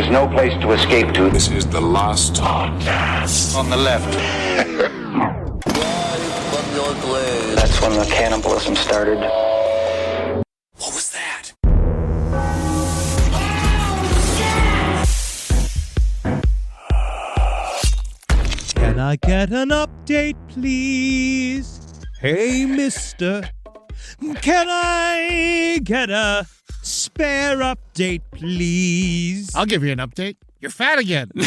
There's no place to escape to. This is the last podcast. On the left. That's when the cannibalism started. What was that? Can I get an update, please? Hey, mister. Can I get a spare update, please? I'll give you an update. You're fat again. The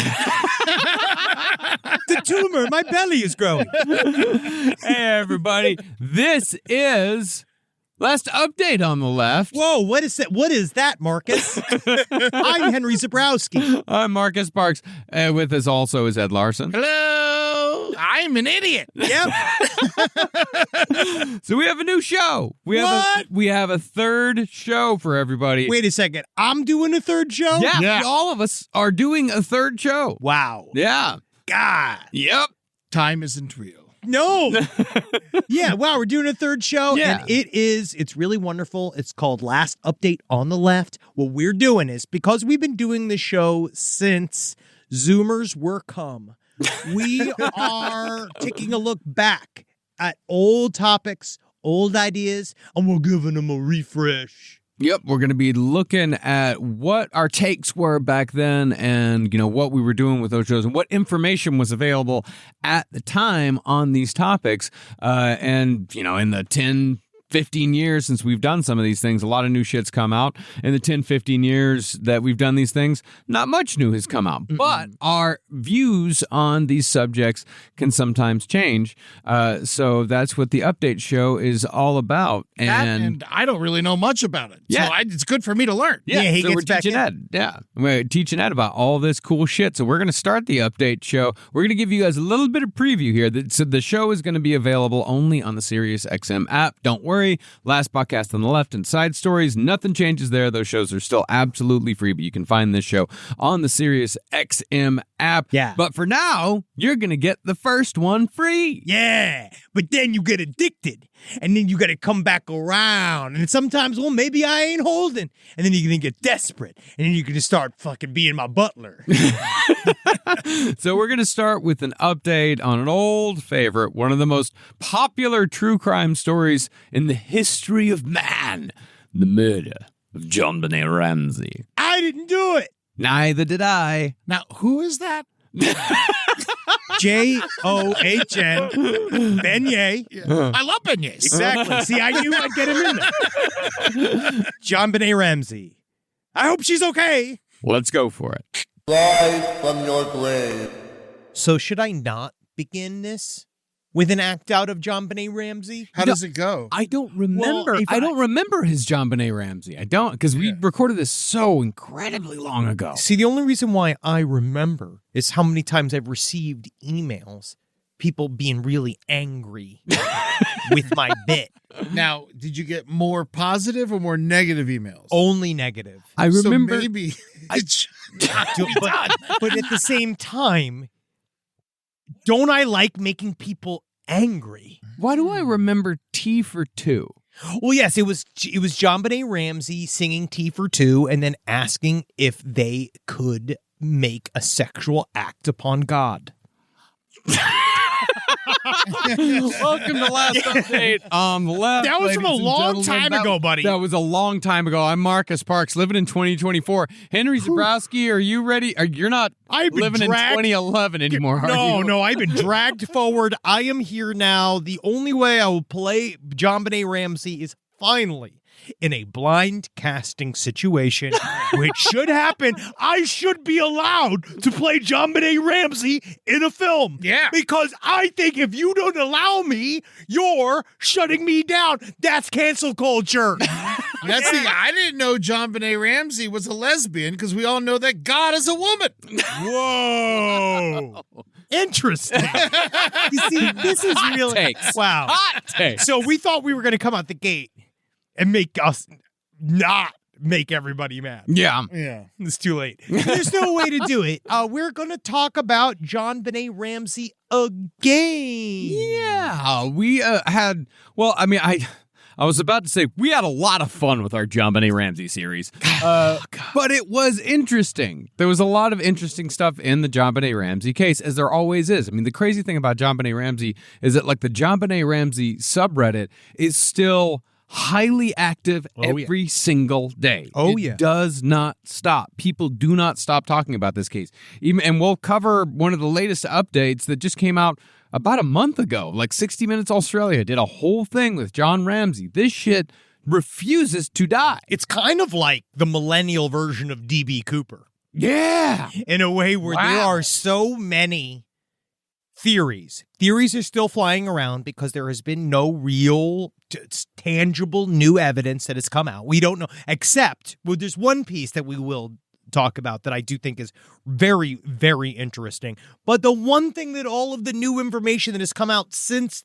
tumor in my belly is growing. Hey, everybody. This is Last Update on the Left. Whoa, what is that? What is that, Marcus? I'm Henry Zabrowski. I'm Marcus Parks. With us also is Ed Larson. Hello. I'm an idiot. Yep. So we have a new show. We have a third show for everybody. Wait a second. I'm doing a third show? Yeah, all of us are doing a third show. Wow. Yeah. God. Yep. Time isn't real. No. Yeah, wow, we're doing a third show. Yeah. And it's really wonderful. It's called Last Update on the Left. What we're doing is, because we've been doing the show since Zoomers were come, we are taking a look back at old topics, old ideas, and we're giving them a refresh. Yep, we're going to be looking at what our takes were back then and, what we were doing with those shows and what information was available at the time on these topics. In the 10, 15 years since we've done some of these things, a lot of new shit's come out. In the 10, 15 years that we've done these things, not much new has come out. But our views on these subjects can sometimes change. So that's what the update show is all about. And I don't really know much about it. Yeah. So it's good for me to learn. Yeah, he so gets we're back teaching in. Ed. Yeah, we're teaching Ed about all this cool shit. So we're going to start the update show. We're going to give you guys a little bit of preview here. So the show is going to be available only on the Sirius XM app. Don't worry. Last Podcast on the Left and Side Stories. Nothing changes there. Those shows are still absolutely free, but you can find this show on the Sirius XM app. Yeah. But for now, you're going to get the first one free. Yeah, but then you get addicted, and then you got to come back around, and sometimes, well, maybe I ain't holding, and then you're going to get desperate, and then you're going to start fucking being my butler. So we're going to start with an update on an old favorite, one of the most popular true crime stories in the history of man, the murder of JonBenét Ramsey. I didn't do it. Neither did I. Now, who is that? John Beignet. I love beignets. Exactly. See, I knew I'd get him in there. JonBenét Ramsey. I hope she's okay. Let's go for it. Live from your grave. So should I not begin this with an act out of JonBenét Ramsey? How does it go? I don't remember. Well, I don't remember his JonBenét Ramsey. I don't, because we recorded this so incredibly long ago. See, the only reason why I remember is how many times I've received emails, people being really angry with my bit. Now, did you get more positive or more negative emails? Only negative. I remember. So maybe it's But at the same time, don't I like making people angry? Why do I remember T for two? Well, yes, it was JonBenét Ramsey singing T for Two and then asking if they could make a sexual act upon God. Welcome to Last Update on the Left. That was from a ladies and long gentlemen. time ago, buddy. That was a long time ago. I'm Marcus Parks, living in 2024. Henry Zabrowski, are you ready? You're not living in 2011 anymore, are you? No, I've been dragged forward. I am here now. The only way I will play JonBenét Ramsey is finally in a blind casting situation, which should happen. I should be allowed to play JonBenét Ramsey in a film. Yeah. Because I think if you don't allow me, you're shutting me down. That's cancel culture. That's I didn't know JonBenét Ramsey was a lesbian because we all know that God is a woman. Whoa. Interesting. You see, this is really takes. wow. Hot take. So we thought we were going to come out the gate and make us not make everybody mad. Yeah. Yeah. It's too late. There's no way to do it. We're going to talk about JonBenét Ramsey again. Yeah. We had, I was about to say, we had a lot of fun with our JonBenét Ramsey series, but it was interesting. There was a lot of interesting stuff in the JonBenét Ramsey case, as there always is. I mean, the crazy thing about JonBenét Ramsey is that, like, the JonBenét Ramsey subreddit is still highly active every single day. It does not stop. People do not stop talking about this case. And we'll cover one of the latest updates that just came out about a month ago. Like 60 Minutes Australia did a whole thing with John Ramsey. This shit refuses to die. It's kind of like the millennial version of D.B. Cooper. Yeah. In a way where there are so many theories. Theories are still flying around because there has been no real tangible new evidence that has come out. We don't know, except, well, there's one piece that we will talk about that I do think is very, very interesting. But the one thing that all of the new information that has come out since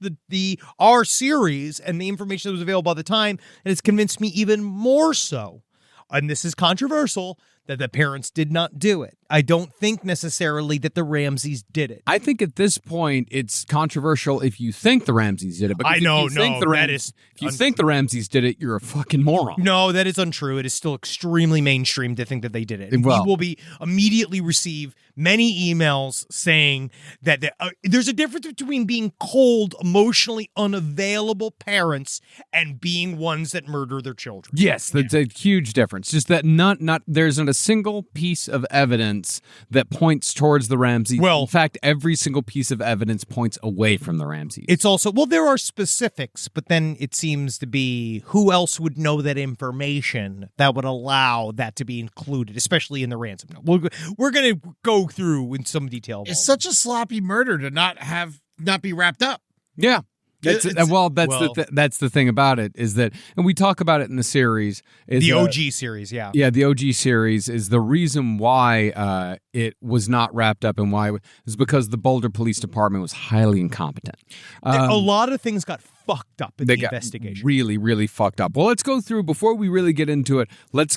our series and the information that was available at the time, and it's convinced me even more so, and this is controversial, that the parents did not do it. I don't think necessarily that the Ramseys did it. I think at this point it's controversial if you think the Ramseys did it. I know, if you think the Ramseys did it, you're a fucking moron. No, that is untrue. It is still extremely mainstream to think that they did it. Well, we will be immediately receive many emails saying that there's a difference between being cold, emotionally unavailable parents and being ones that murder their children. Yes, that's a huge difference. Just that there isn't a single piece of evidence that points towards the Ramseys. Well, in fact, every single piece of evidence points away from the Ramseys. It's also, well, there are specifics, but then it seems to be who else would know that information that would allow that to be included, especially in the ransom note. We're going to go through in some detail. It's such a sloppy murder to not be wrapped up. Yeah. That's the thing about it is that, and we talk about it in the series. The OG series, yeah. Yeah, the OG series is the reason why it was not wrapped up and why is because the Boulder Police Department was highly incompetent. A lot of things got fucked up in the investigation. Really, really fucked up. Well, let's go through, before we really get into it, let's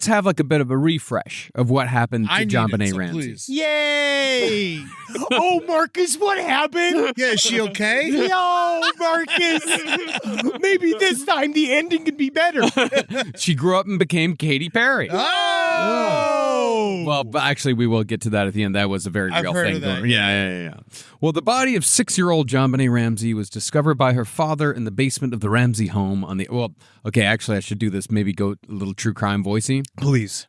have like a bit of a refresh of what happened to JonBenét Ramsey. Please. Yay! Oh, Marcus, what happened? Yeah, is she okay? Yo, Marcus! Maybe this time the ending could be better. She grew up and became Katy Perry. Oh! Well, but actually, we will get to that at the end. That was a very real heard thing. Of that. Yeah. Well, the body of 6-year-old JonBenét Ramsey was discovered by her father in the basement of the Ramsey home actually, I should do this. Maybe go a little true crime voicey. Please.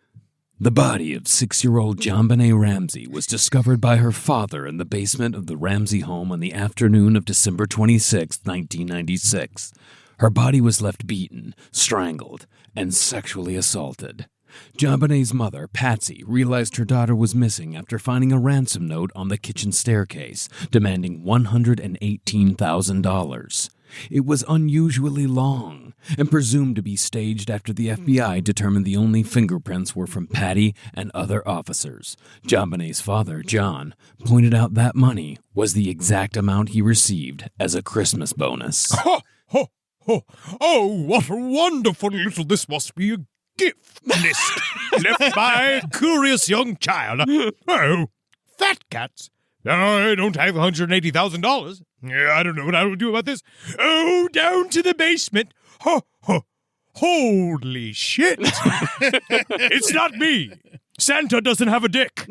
The body of 6-year-old JonBenét Ramsey was discovered by her father in the basement of the Ramsey home on the afternoon of December 26, 1996. Her body was left beaten, strangled, and sexually assaulted. JonBenét's mother, Patsy, realized her daughter was missing after finding a ransom note on the kitchen staircase, demanding $118,000. It was unusually long and presumed to be staged after the FBI determined the only fingerprints were from Patty and other officers. JonBenét's father, John, pointed out that money was the exact amount he received as a Christmas bonus. Ho, ho, ho. Oh, what a wonderful little, this must be a gift list left by a curious young child. Oh, fat cats. I don't have $180,000. Yeah, I don't know what I would do about this. Oh, down to the basement. Ho, ho. Holy shit. It's not me. Santa doesn't have a dick.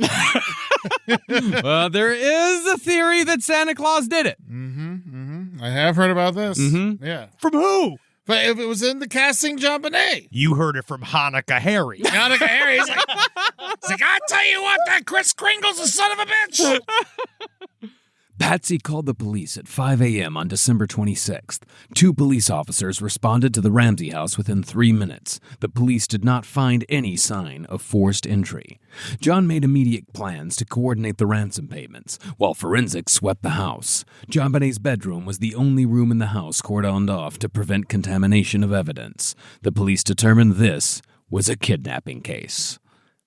Well, there is a theory that Santa Claus did it. I have heard about this. Yeah. From who? But if it was in the casting, JonBenét. You heard it from Hanukkah Harry. Hanukkah Harry. He's like, I tell you what, that Kris Kringle's a son of a bitch. Patsy called the police at 5 a.m. on December 26th. 2 police officers responded to the Ramsey house within 3 minutes. The police did not find any sign of forced entry. John made immediate plans to coordinate the ransom payments, while forensics swept the house. JonBenét's bedroom was the only room in the house cordoned off to prevent contamination of evidence. The police determined this was a kidnapping case.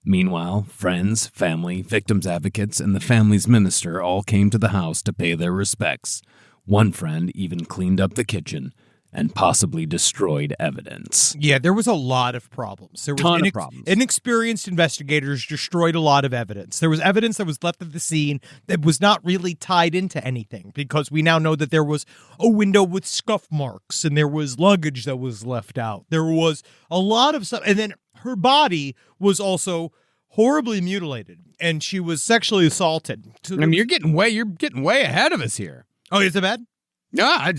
Meanwhile, friends, family, victims' advocates, and the family's minister all came to the house to pay their respects. One friend even cleaned up the kitchen and possibly destroyed evidence. Yeah, there was a lot of problems. There was Ton of problems. Inexperienced investigators destroyed a lot of evidence. There was evidence that was left at the scene that was not really tied into anything, because we now know that there was a window with scuff marks and there was luggage that was left out. There was a lot of stuff. And then her body was also horribly mutilated, and she was sexually assaulted. So I mean, you're getting way ahead of us here. oh, is it bad? No, I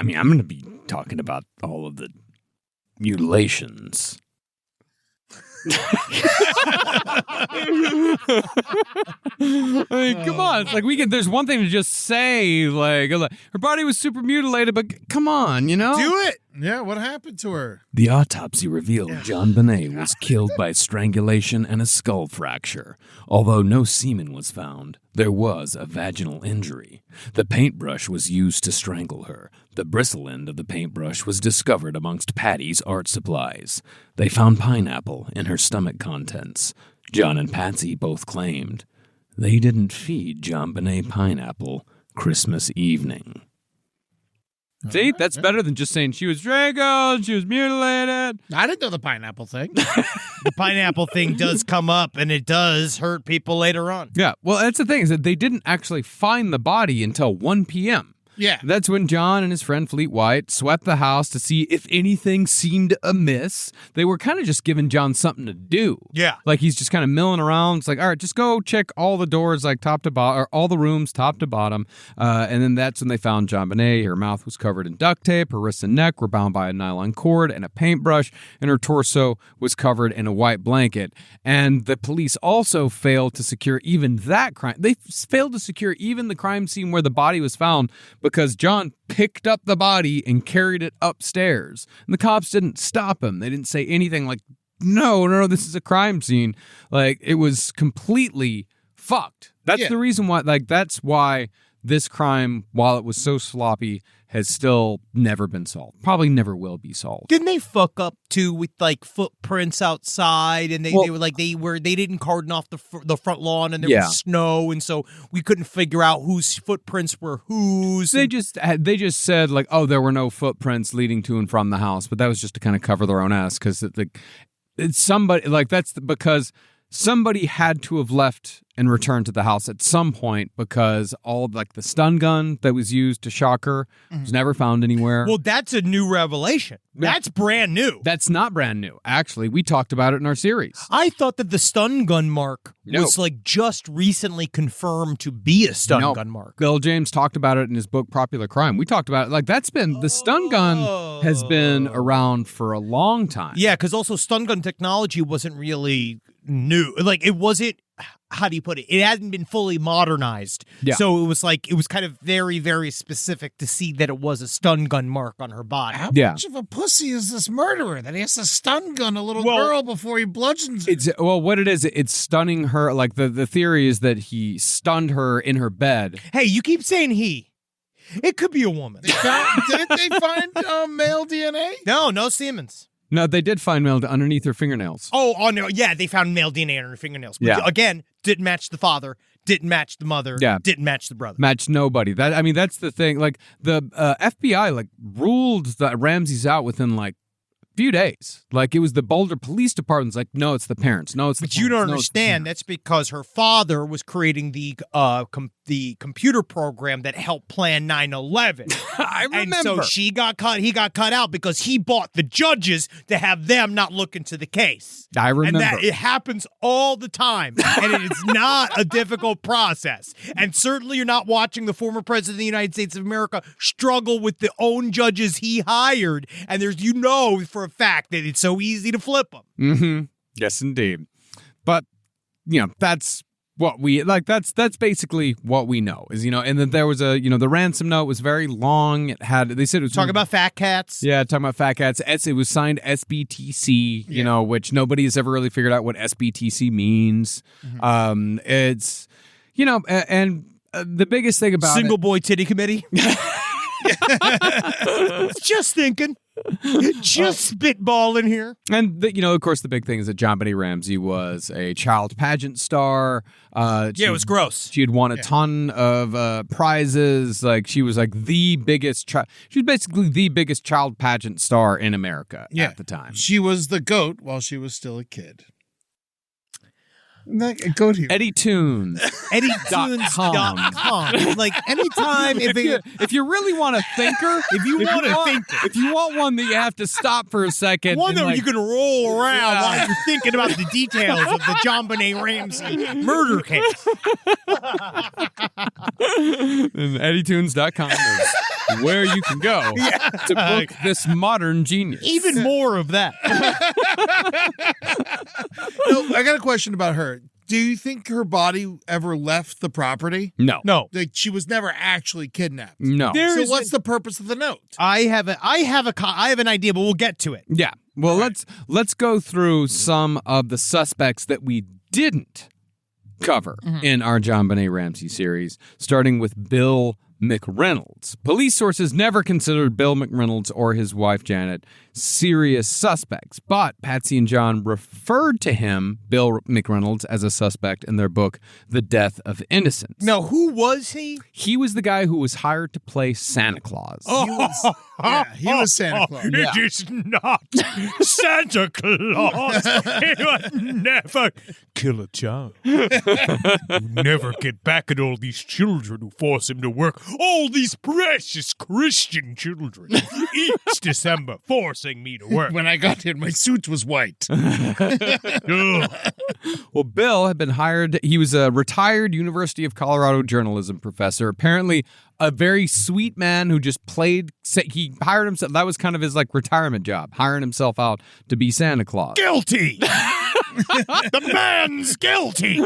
mean, I'm going to be talking about all of the mutilations. I mean, come on. It's like there's one thing to just say, like, her body was super mutilated, but come on, you know? Do it. Yeah, what happened to her? The autopsy revealed JonBenét was killed by strangulation and a skull fracture. Although no semen was found, there was a vaginal injury. The paintbrush was used to strangle her. The bristle end of the paintbrush was discovered amongst Patty's art supplies. They found pineapple in her stomach contents. John and Patsy both claimed they didn't feed JonBenét pineapple Christmas evening. See, that's better than just saying she was strangled, she was mutilated. I didn't know the pineapple thing. The pineapple thing does come up, and it does hurt people later on. Yeah, well, that's the thing, is that they didn't actually find the body until 1 p.m. Yeah. That's when John and his friend Fleet White swept the house to see if anything seemed amiss. They were kind of just giving John something to do. Yeah. Like he's just kind of milling around. It's like, all right, just go check all the doors, like top to bottom, or all the rooms top to bottom. And then that's when they found JonBenét. Her mouth was covered in duct tape. Her wrists and neck were bound by a nylon cord and a paintbrush. And her torso was covered in a white blanket. And the police also failed to secure even that crime. They failed to secure even the crime scene where the body was found, because John picked up the body and carried it upstairs. And the cops didn't stop him. They didn't say anything like, no, this is a crime scene. Like, it was completely fucked. That's the reason why, like, that's why this crime, while it was so sloppy, has still never been solved. Probably never will be solved. Didn't they fuck up too with like footprints outside, and they didn't cordon off the front lawn, and there was snow, and so we couldn't figure out whose footprints were whose. They just said like, oh, there were no footprints leading to and from the house, but that was just to kind of cover their own ass, because it's somebody, like, because somebody had to have left and returned to the house at some point, because all of, like, the stun gun that was used to shock her was never found anywhere. Well, that's a new revelation. That's brand new. That's not brand new. Actually, we talked about it in our series. I thought that the stun gun mark was like just recently confirmed to be a stun gun mark. Bill James talked about it in his book Popular Crime. We talked about it. Like, that's been, the stun gun has been around for a long time. Yeah, because also stun gun technology wasn't really new. Like, it wasn't, how do you put it? It hadn't been fully modernized. Yeah. So it was kind of very, very specific to see that it was a stun gun mark on her body. How much of a pussy is this murderer that he has to stun gun a little girl before he bludgeons her? What it is, it's stunning her. Like, the theory is that he stunned her in her bed. Hey, you keep saying he. It could be a woman. Didn't they find male DNA? No Siemens. No, they did find male underneath her fingernails. Oh, no, yeah, they found male DNA on her fingernails. But again, didn't match the father, didn't match the mother, didn't match the brother. Matched nobody. That's the thing. Like, the FBI, like, ruled the Ramseys out within, like, few days. Like, it was the Boulder Police Department's like, no, it's the parents. No, it's the But you don't understand. That's because her father was creating the computer program that helped plan 9/11. I remember. And so he got cut out because he bought the judges to have them not look into the case. I remember. And it happens all the time. And it is not a difficult process. And certainly you're not watching the former president of the United States of America struggle with the own judges he hired. And for a fact that it's so easy to flip them. Mm-hmm. Yes, indeed. But, that's what we, like, that's basically what we know is, and then there was the ransom note was very long. They said it was talking about fat cats. Yeah, talking about fat cats. It was signed SBTC, which nobody has ever really figured out what SBTC means. Mm-hmm. It's, and the biggest thing about Single boy titty committee. Just thinking. Just spitball in here. And, of course, the big thing is that JonBenét Ramsey was a child pageant star. It was gross. She had won a ton of prizes. Like, she was like the biggest she was basically the biggest child pageant star in America at the time. She was the GOAT while she was still a kid. Goat here. Eddie Tunes. EddieTunes.com. Like, anytime if you really want a thinker, if you want one that you have to stop for a second, one that like, you can roll around while you're thinking about the details of the JonBenét Ramsey murder case. And EddieTunes.com is where you can go to book this modern genius. Even more of that. No, I got a question about her. Do you think her body ever left the property? No. Like, she was never actually kidnapped. No. So what's the purpose of the note? I have an idea, but we'll get to it. Yeah. Well, let's go through some of the suspects that we didn't cover in our JonBenét Ramsey series, starting with Bill McReynolds. Police sources never considered Bill McReynolds or his wife Janet serious suspects, but Patsy and John referred to him, Bill McReynolds, as a suspect in their book, The Death of Innocence. Now, who was he? He was the guy who was hired to play Santa Claus. He was Santa Claus. It is not Santa Claus. He would never kill a child. Never get back at all these children who force him to work. All these precious Christian children. Each December forcing me to work. When I got here, my suit was white. Well, Bill had been hired. He was a retired University of Colorado journalism professor. Apparently, a very sweet man who just played. He hired himself. That was kind of his retirement job, hiring himself out to be Santa Claus. Guilty. The man's guilty.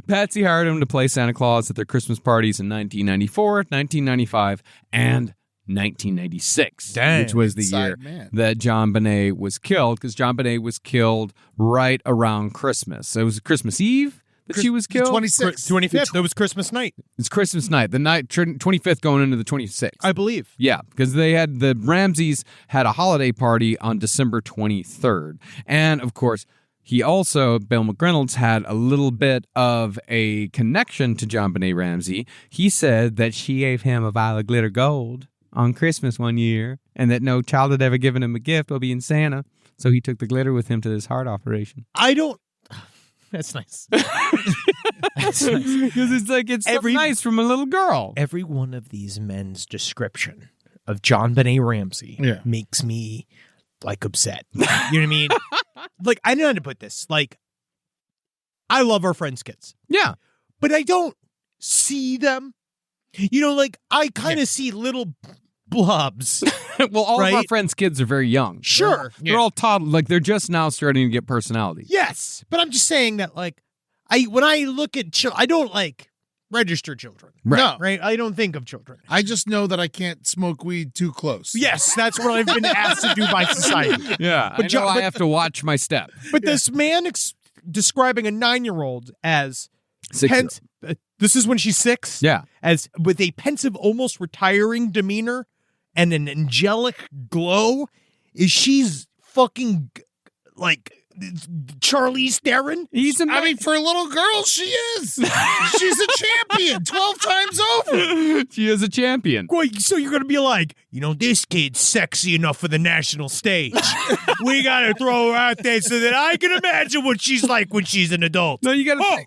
Patsy hired him to play Santa Claus at their Christmas parties in 1994, 1995, and 1996, which was the year that JonBenét was killed, because JonBenét was killed right around Christmas. So it was Christmas Eve that she was killed? 26th. 25th. That was Christmas night. It's Christmas night, the night 25th going into the 26th. I believe. Yeah, because the Ramseys had a holiday party on December 23rd. And, of course, Bill McReynolds, had a little bit of a connection to JonBenét Ramsey. He said that she gave him a vial of glitter gold on Christmas one year, and that no child had ever given him a gift while being Santa. So he took the glitter with him to this heart operation. That's nice. That's nice. Because it's something nice from a little girl. Every one of these men's description of JonBenét Ramsey makes me upset. You know what I mean? I don't know how to put this. I love our friends' kids. Yeah. But I don't see them. I kind of see little blobs. Well, all of our friends' kids are very young. Sure. They're all toddlers. They're just now starting to get personality. Yes. But I'm just saying that, when I look at children, I don't, register children. Right. No. Right? I don't think of children. I just know that I can't smoke weed too close. Yes, that's what I've been asked to do by society. Yeah. But I have to watch my step. But this man describing a 9-year-old as... This is when she's 6? Yeah. As with a pensive, almost retiring demeanor and an angelic glow. She's fucking Charlize Theron? For a little girl, she is. She's a champion 12 times over. She is a champion. So you're going to be this kid's sexy enough for the national stage. We got to throw her out there so that I can imagine what she's like when she's an adult. No, you got to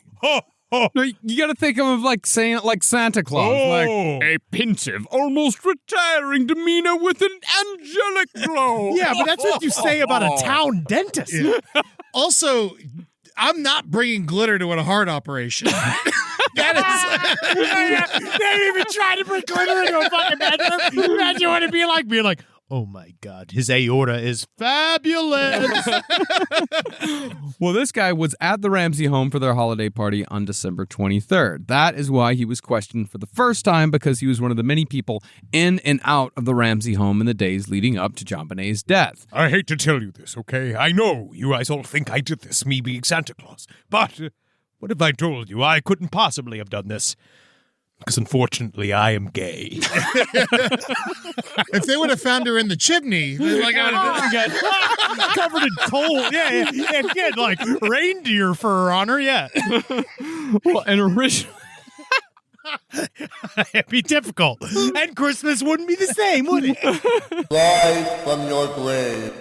No, you got to think of saying it like Santa Claus, a pensive, almost retiring demeanor with an angelic glow. Yeah, but that's what you say about a town dentist. Yeah. Also, I'm not bringing glitter to a heart operation. They even tried to bring glitter into a fucking bedroom. Imagine what it'd be like being like, oh my God, his aorta is fabulous. Well, this guy was at the Ramsey home for their holiday party on December 23rd. That is why he was questioned for the first time, because he was one of the many people in and out of the Ramsey home in the days leading up to JonBenét's death. I hate to tell you this, okay? I know you guys all think I did this, me being Santa Claus. But what if I told you I couldn't possibly have done this? Because unfortunately, I am gay. If they would have found her in the chimney, they're like, Covered in coal. Yeah. And she had like reindeer fur on her. Yeah. Well, an original. It'd be difficult. And Christmas wouldn't be the same, would it? Rise from your grave.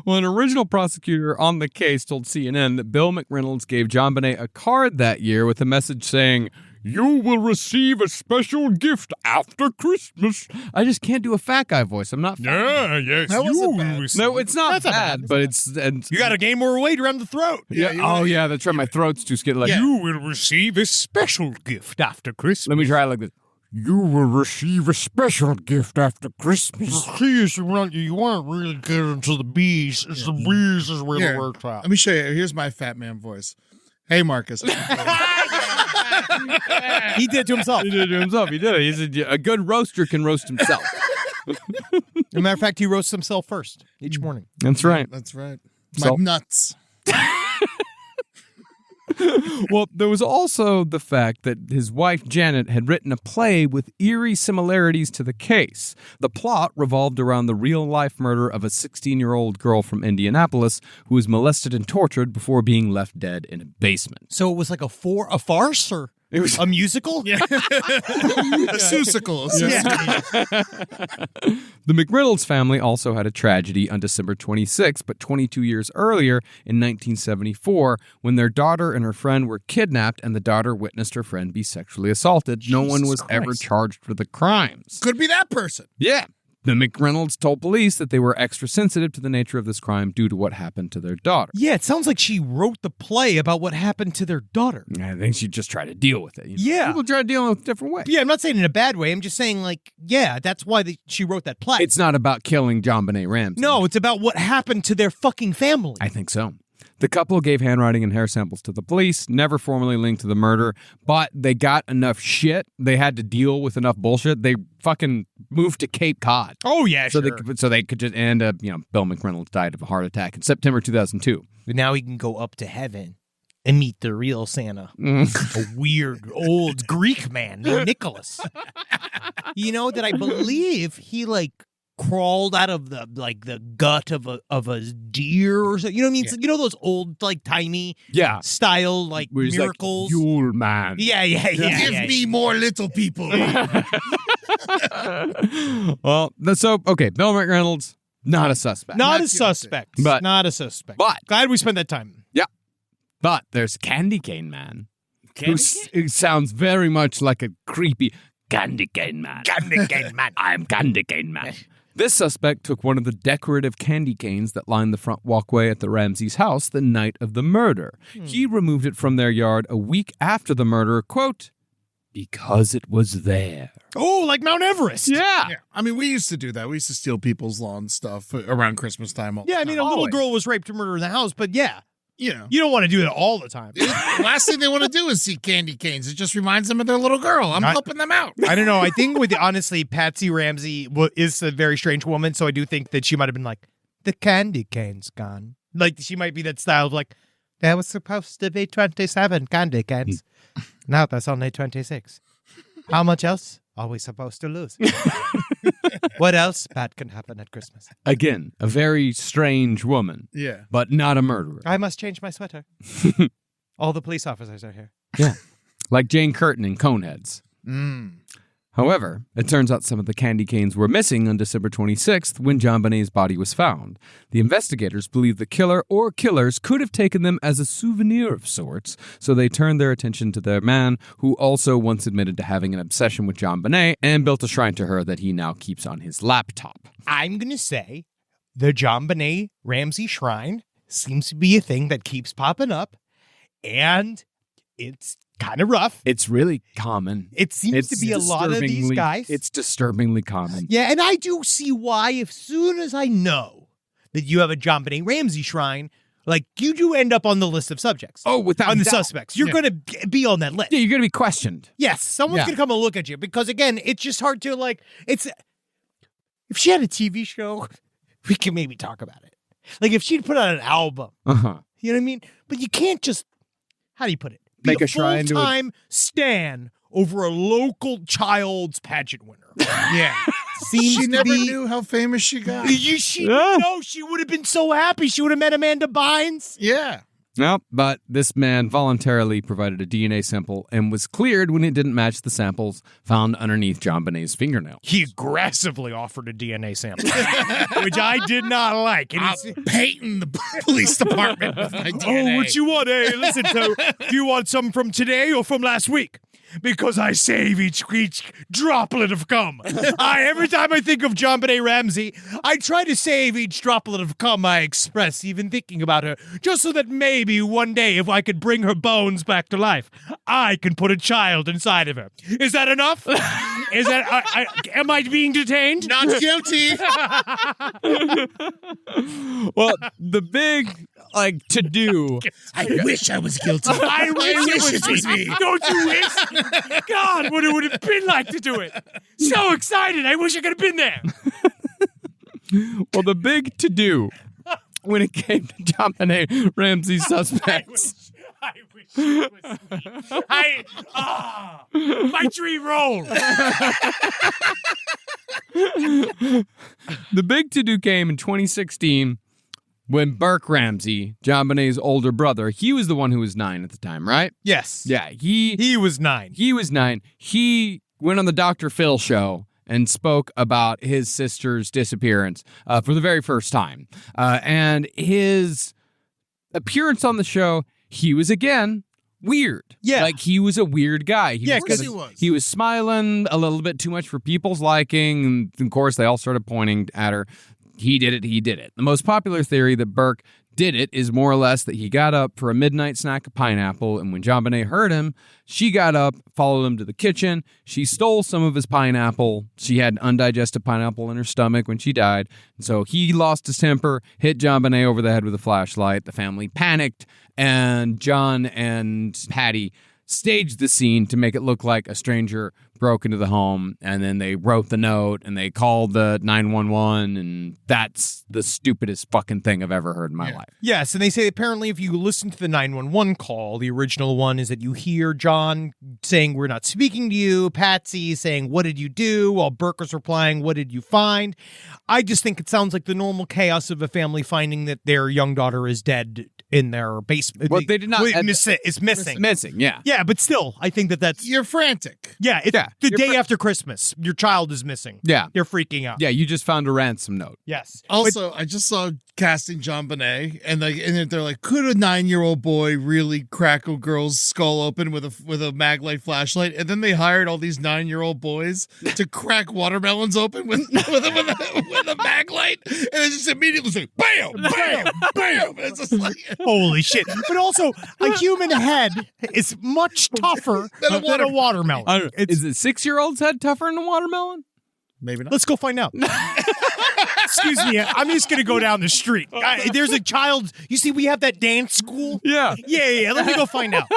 Well, an original prosecutor on the case told CNN that Bill McReynolds gave JonBenét a card that year with a message saying, "You will receive a special gift after Christmas." I just can't do a fat guy voice. I'm not fat. Yes. That wasn't bad. No, it's not That's not bad, bad. but it's You got to gain more weight around the throat. yeah. Oh yeah, that's right. My throat's too skinny. Like You will receive a special gift after Christmas. let me try it like this. You will receive a special gift after Christmas. Please, you want to really get into the bees. It's the bees is where Here, the work's at. let me show you. Here's my fat man voice. Hey, Marcus. He did it to himself. He did it to himself. He did it. He's a good roaster can roast himself. As a matter of fact, he roasts himself first each morning. That's right. That's right. So- My nuts. Well, there was also the fact that his wife, Janet, had written a play with eerie similarities to the case. The plot revolved around the real-life murder of a 16-year-old girl from Indianapolis who was molested and tortured before being left dead in a basement. So it was like a farce or It was a musical? Yeah. A susicle. The McReynolds family also had a tragedy on December 26, but 22 years earlier in 1974, when their daughter and her friend were kidnapped and the daughter witnessed her friend be sexually assaulted. No one was ever charged for the crimes. Could be that person. Yeah. The McReynolds told police that they were extra sensitive to the nature of this crime due to what happened to their daughter. Yeah, it sounds like she wrote the play about what happened to their daughter. I think she just tried to deal with it. Yeah. People try to deal with it a different way. Yeah, I'm not saying in a bad way. I'm just saying, like, yeah, that's why she wrote that play. It's not about killing JonBenét Ramsey. No, it's about what happened to their fucking family. I think so. The couple gave handwriting and hair samples to the police, never formally linked to the murder, but they got enough shit. They had to deal with enough bullshit. They fucking moved to Cape Cod. Oh, yeah, So sure. they could just, and Bill McReynolds died of a heart attack in September 2002. But now he can go up to heaven and meet the real Santa. Mm. A weird old Greek man named Nicholas. You know, that I believe he, like, crawled out of the gut of a deer or something. You know what I mean? Yeah. You know those old, like, tiny Yeah. style, like, Where he's miracles? like, Yule man. Yeah. Give me more little people. Well, okay, Bill McReynolds, not a suspect. Not a Not suspect. But- Not a suspect. but- Glad we spent that time. But there's Candy Cane Man. Who sounds very much like a creepy Candy Cane Man. Candy cane man. I'm Candy Cane Man. This suspect took one of the decorative candy canes that lined the front walkway at the Ramseys' house the night of the murder. He removed it from their yard a week after the murder, quote, because it was there. Oh, like Mount Everest. Yeah. Yeah. I mean, we used to do that. We used to steal people's lawn stuff around Christmas time. Yeah, I mean, a little girl was raped and murdered in the house, but yeah, You know. you don't want to do that all the time. Last thing they want to do is see candy canes. It just reminds them of their little girl. I'm helping them out. I don't know. I think honestly, Patsy Ramsey is a very strange woman, so I do think that she might have been like, the candy cane's gone. Like, she might be that style of like, there was supposed to be 27 candy canes. Now there's only 26. How much else are we supposed to lose? What else bad can happen at Christmas? Again, a very strange woman, Yeah. but not a murderer. I must change my sweater. All the police officers are here. Yeah. Like Jane Curtin in Coneheads. However, it turns out some of the candy canes were missing on December 26th when JonBenét's body was found. The investigators believe the killer or killers could have taken them as a souvenir of sorts, so they turned their attention to their man, who also once admitted to having an obsession with JonBenét and built a shrine to her that he now keeps on his laptop. I'm going to say the JonBenét Ramsey Shrine seems to be a thing that keeps popping up, and it's kind of rough. It's really common. It seems to be a lot of these guys. It's disturbingly common. Yeah, and I do see why, as soon as I know that you have a JonBenét Ramsey Shrine, like, you do end up on the list of subjects. Oh, without on the doubt. suspects. You're going to be on that list. Yeah, you're going to be questioned. Yes, someone's Yeah. going to come and look at you because, again, it's just hard to, like, if she had a TV show, we can maybe talk about it. Like, if she'd put out an album, Uh-huh. you know what I mean? But you can't just, how do you put it? make be a shrine to it. full-time stan over a local child's pageant winner. Yeah. Seems She to never be. knew how famous she got. She no, she would have been so happy. She would have met Amanda Bynes. Yeah. No, but this man voluntarily provided a DNA sample and was cleared when it didn't match the samples found underneath JonBenét's fingernail. He aggressively offered a DNA sample, which I did not like. And I'm painting the police department with my DNA. oh, what you want? Hey, listen, so do you want some from today or from last week? Because I save each droplet of cum. Every time I think of JonBenét Ramsey, I try to save each droplet of cum I express, even thinking about her, just so that maybe one day, if I could bring her bones back to life, I can put a child inside of her. Is that enough? Is that? Am I being detained? Not guilty. Well, the big to-do. I wish I was guilty. I wish it was me. Don't you wish? God, what it would have been like to do it. So excited. I wish I could have been there. Well, the big to-do when it came to JonBenét Ramsey's suspects. I wish it was me. My dream role. The big to-do came in 2016 when Burke Ramsey, JonBenét's older brother, he was the one who was 9 at the time, right? Yes. Yeah, He was 9. He was 9. He went on the Dr. Phil show and spoke about his sister's disappearance for the very first time. And his appearance on the show, he was again weird. Yeah. Like he was a weird guy. Yeah, was 'cause kinda- he was. He was smiling a little bit too much for people's liking. And of course, they all started pointing at her. He did it. He did it. The most popular theory that Burke did it is more or less that he got up for a midnight snack of pineapple, and when JonBenét heard him, she got up, followed him to the kitchen. She stole some of his pineapple. She had undigested pineapple in her stomach when she died, and so he lost his temper, hit JonBenét over the head with a flashlight. The family panicked, and John and Patty staged the scene to make it look like a stranger broke into the home, and then they wrote the note and they called the 911, and that's the stupidest fucking thing I've ever heard in my life. Yes, and they say apparently if you listen to the 911 call, the original one is that you hear John saying, "We're not speaking to you," Patsy saying, "What did you do?" while Burke was replying, "What did you find?" I just think it sounds like the normal chaos of a family finding that their young daughter is dead in their basement. Well, they did not- It's missing. Missing, yeah. Yeah, but still, I think that's... You're frantic. Yeah, it's Yeah, the you're day after Christmas. Your child is missing. Yeah. You're freaking out. Yeah, you just found a ransom note. Yes. Also, I just saw casting JonBenét, and they're like, could a 9-year-old boy really crack a girl's skull open with a MacLeod flashlight? And then they hired all these 9-year-old boys to crack watermelons open with a MacLeod, and it just immediately was like, bam, bam, bam. And it's just like, Holy shit. But also, a human head is much tougher than a watermelon. I don't know. Is it 6-year-old's head tougher than a watermelon? maybe not. Let's go find out. Excuse me. I'm just going to go down the street. There's a child. You see, we have that dance school. Yeah. Yeah. Let me go find out.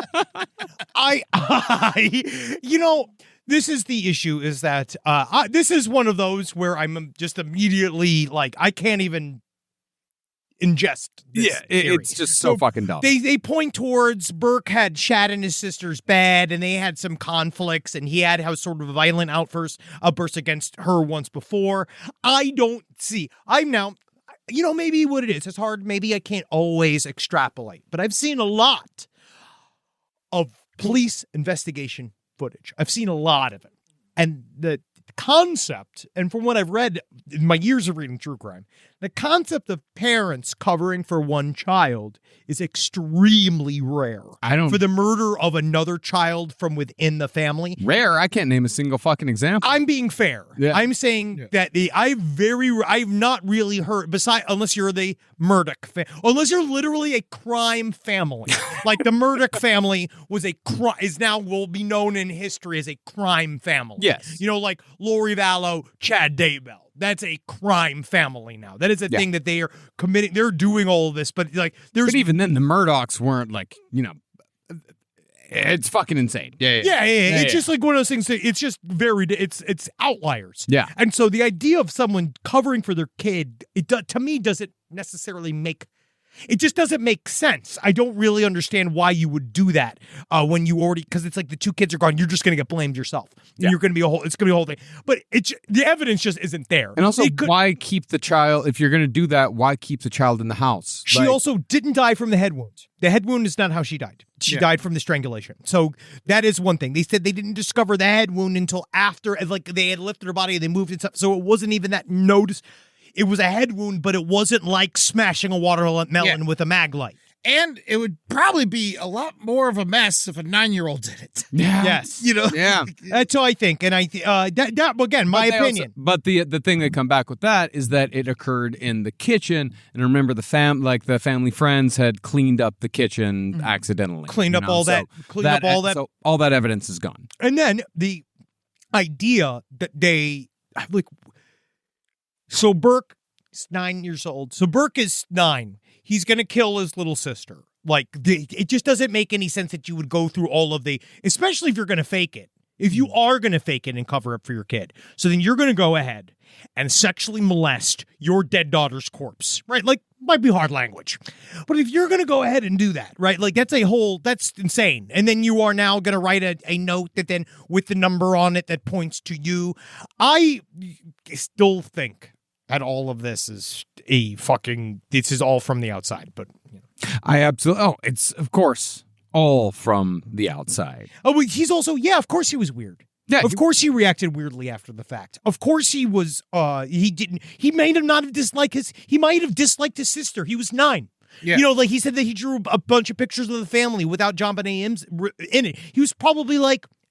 This is the issue is that this is one of those where I'm just immediately like, I can't even ingest this theory. It's just so fucking dumb. They point towards Burke had shat in his sister's bed, and they had some conflicts, and he had sort of a violent outburst against her once before. I don't see. I'm now, maybe what it is. It's hard. Maybe I can't always extrapolate, but I've seen a lot of police investigation footage. I've seen a lot of it, and the concept, and from what I've read in my years of reading true crime, the concept of parents covering for one child is extremely rare. For the murder of another child from within the family. Rare? I can't name a single fucking example. I'm being fair. Yeah. I'm saying that I've not really heard, unless you're the Murdoch unless you're literally a crime family. Like the Murdoch family was will be known in history as a crime family. Yes. Like Lori Vallow, Chad Daybell. That's a crime family now. That is a thing that they are committing. They're doing all of this, but But even then, the Murdochs weren't it's fucking insane. Yeah. It's just like one of those things. It's just it's outliers. Yeah. And so the idea of someone covering for their kid, to me, doesn't necessarily make. It just doesn't make sense. I don't really understand why you would do that when you already, because it's like the two kids are gone. You're just going to get blamed yourself. Yeah. You're going to be it's going to be a whole thing. But the evidence just isn't there. And also, why keep the child, if you're going to do that, why keep the child in the house? She also didn't die from the head wound. The head wound is not how she died. She died from the strangulation. So that is one thing. They said they didn't discover the head wound until after, like they had lifted her body and they moved it. So it wasn't even that notice. It was a head wound, but it wasn't like smashing a watermelon with a MacLeod. And it would probably be a lot more of a mess if a 9-year-old did it. Yeah. Yes. Yeah. That's all I think. And that again, my opinion. But the thing they come back with that is that it occurred in the kitchen. And remember, the family friends had cleaned up the kitchen accidentally. Cleaned up all that. So all that evidence is gone. And then the idea that they like. So Burke is 9 years old. So Burke is 9. He's going to kill his little sister. Like, it just doesn't make any sense that you would go through all of especially if you're going to fake it. If you are going to fake it and cover up for your kid. So then you're going to go ahead and sexually molest your dead daughter's corpse, right? Like, might be hard language. But if you're going to go ahead and do that, right? Like, that's insane. And then you are now going to write a note that then with the number on it that points to you. I still think that all of this is this is all from the outside, but I absolutely, it's of course all from the outside. Oh, well, he's also, of course he was weird. Yeah, of course he reacted weirdly after the fact. Of course he was, he might have disliked his sister. He was 9. Yeah. Like he said that he drew a bunch of pictures of the family without JonBenét in it. He was probably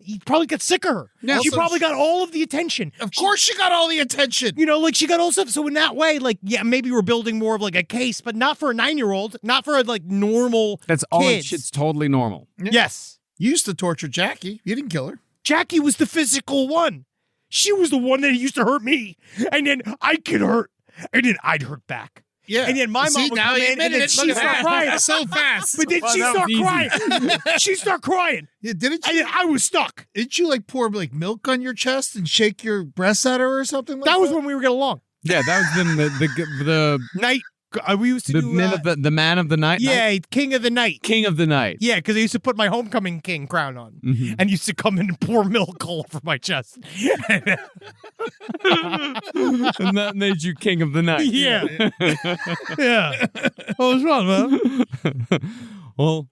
he probably got sick of her. Yeah, she probably got all of the attention. Of course she got all the attention. Like she got all stuff. So in that way, maybe we're building more of like a case, but not for a 9-year-old, not for a normal That's all kids. shit's totally normal. Yeah. Yes. You used to torture Jackie. You didn't kill her. Jackie was the physical one. She was the one that used to hurt me. And then I'd get hurt. And then I'd hurt back. Yeah. And then my mom would come in and then she'd start crying. So fast. But then she'd start crying. She'd start crying. Yeah, didn't you? And I was stuck. Didn't you pour milk on your chest and shake your breasts at her or something like that? That was when we were getting along. Yeah, that was then the Night. We used to the do man of the night. Yeah, king of the night. King of the night. Yeah, because I used to put my homecoming king crown on Mm-hmm. and used to come in and pour milk all over my chest. And that made you king of the night. Yeah. Yeah. What was wrong, man? Well,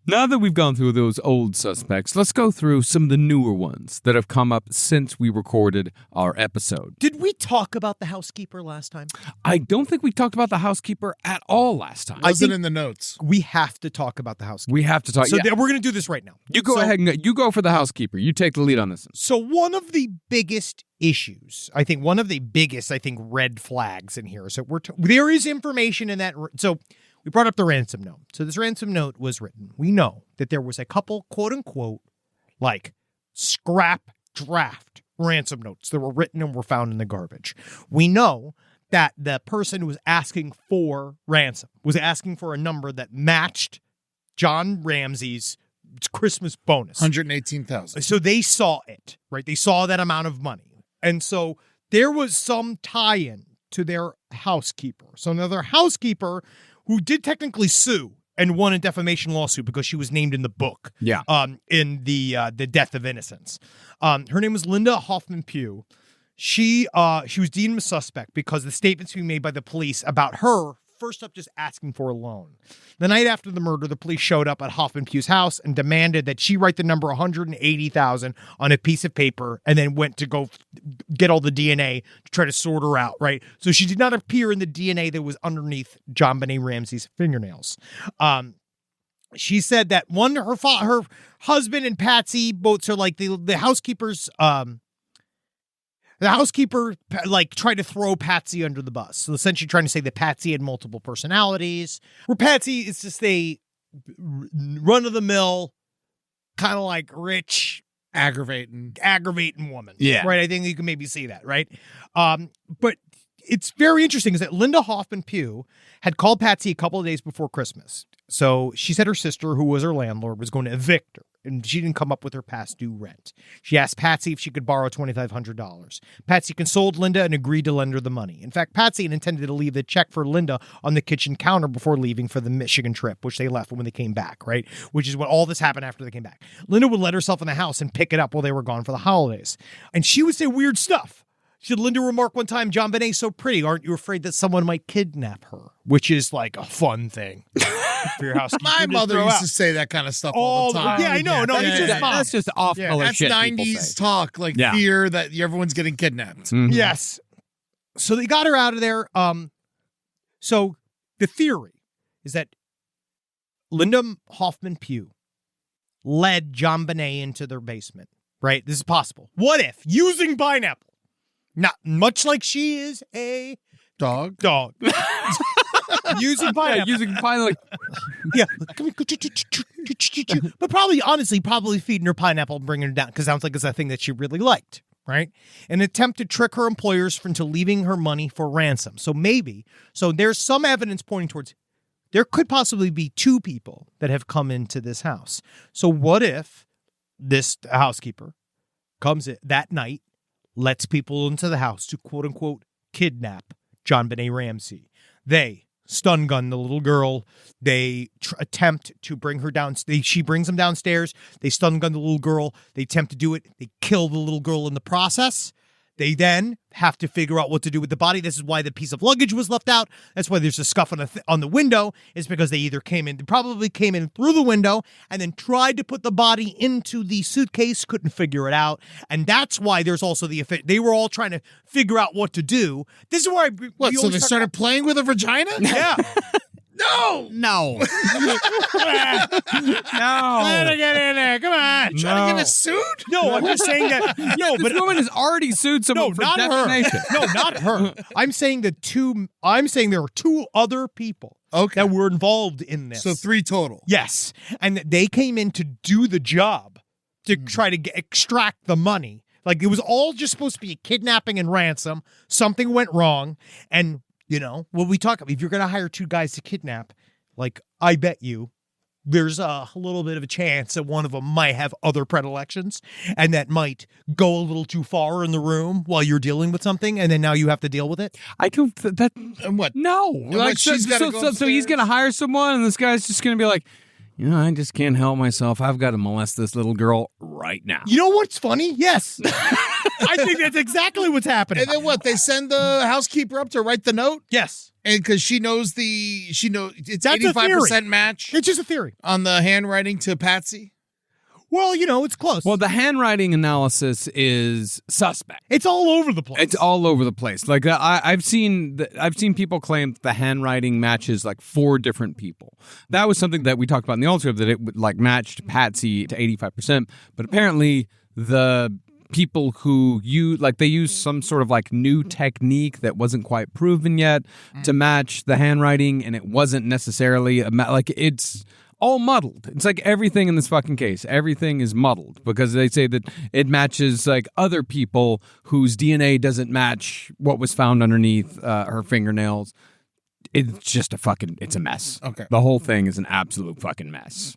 now that we've gone through those old suspects, let's go through some of the newer ones that have come up since we recorded our episode. Did we talk about the housekeeper last time? I don't think we talked about the housekeeper at all last time. Wasn't in the notes. We have to talk about the housekeeper. We have to talk. So yeah. we're going to do this right now. You go ahead and you go for the housekeeper. You take the lead on this one. So one of the biggest issues, I think red flags in here. So there is information in that. So we brought up the ransom note. So this ransom note was written. We know that there was a couple, quote unquote, scrap draft ransom notes that were written and were found in the garbage. We know that the person who was asking for ransom was asking for a number that matched John Ramsey's Christmas bonus. 118,000. So they saw it, right? They saw that amount of money. And so there was some tie-in to their housekeeper. So another housekeeper who did technically sue and won a defamation lawsuit because she was named in the book. Yeah. In the Death of Innocence. Her name was Linda Hoffman Pugh. She was deemed a suspect because the statements being made by the police about her, first up, just asking for a loan. The night after the murder, the police showed up at Hoffman Pugh's house and demanded that she write the number 180,000 on a piece of paper and then went to go get all the DNA to try to sort her out, right? So she did not appear in the DNA that was underneath JonBenét Ramsey's fingernails. She said that her husband and Patsy, both are the housekeepers, the housekeeper tried to throw Patsy under the bus. So essentially trying to say that Patsy had multiple personalities. Where Patsy is just a run-of-the-mill, kind of rich, aggravating woman. Yeah. Right? I think you can maybe see that, right? But it's very interesting is that Linda Hoffman Pugh had called Patsy a couple of days before Christmas. So she said her sister, who was her landlord, was going to evict her. and she didn't come up with her past due rent. She asked Patsy if she could borrow $2,500. Patsy consoled Linda and agreed to lend her the money. In fact, Patsy had intended to leave the check for Linda on the kitchen counter before leaving for the Michigan trip, which they left when they came back, right? Which is when all this happened after they came back. Linda would let herself in the house and pick it up while they were gone for the holidays. And she would say weird stuff. Should Linda remark one time, JonBenét's so pretty, aren't you afraid that someone might kidnap her? Which is like a fun thing for your housekeeper. My mother used to say that kind of stuff all the time. Yeah, I know. No, it's just mom. That's just off-color That's shit. 90s talk, like fear that everyone's getting kidnapped. Mm-hmm. Yes. So they got her out of there. So the theory is that Linda Hoffman Pugh led JonBenét into their basement, right? This is possible. What if, using pineapple, not much like she is a Dog. using pineapple. Yeah, using pineapple. Yeah. But probably feeding her pineapple and bringing her down, because sounds like it's a thing that she really liked, right? An attempt to trick her employers into leaving her money for ransom. So there's some evidence pointing towards there could possibly be two people that have come into this house. So what if this housekeeper comes in that night, lets people into the house to quote unquote kidnap JonBenét Ramsey. They stun gun the little girl. They attempt to bring her down. She brings them downstairs. They stun gun the little girl. They attempt to do it. They kill the little girl in the process. They then have to figure out what to do with the body. This is why the piece of luggage was left out. That's why there's a scuff on the window. It's because they probably came in through the window and then tried to put the body into the suitcase, couldn't figure it out. And that's why there's also they were all trying to figure out what to do. This is where so they started playing with a vagina? Yeah. No. No. Let her get in there. Come on. Trying to get a suit? No, I'm just saying that. No, This woman has already sued someone for defamation. No, not her. I'm saying there are two other people that were involved in this. So 3 total. Yes. And they came in to do the job to try to extract the money. Like, it was all just supposed to be a kidnapping and ransom. Something went wrong. And, when we talk, if you're going to hire 2 guys to kidnap, like, I bet you there's a little bit of a chance that one of them might have other predilections, and that might go a little too far in the room while you're dealing with something, and then now you have to deal with it. I don't. And what? No. Like, so he's going to hire someone, and this guy's just going to be like, I just can't help myself. I've got to molest this little girl right now. You know what's funny? Yes. I think that's exactly what's happening. And then what? They send the housekeeper up to write the note? Yes. And because she knows it's That's 85% match It's just a theory. on the handwriting to Patsy. Well, it's close. Well, the handwriting analysis is suspect. It's all over the place. It's all over the place. Like I've seen people claim the handwriting matches like 4 different people. That was something that we talked about in the alternative, that it like matched Patsy to 85%. But apparently the people who they use some sort of like new technique that wasn't quite proven yet to match the handwriting, and it wasn't necessarily it's all muddled. It's like everything in this fucking case. Everything is muddled because they say that it matches like other people whose DNA doesn't match what was found underneath her fingernails. It's just it's a mess. Okay. The whole thing is an absolute fucking mess.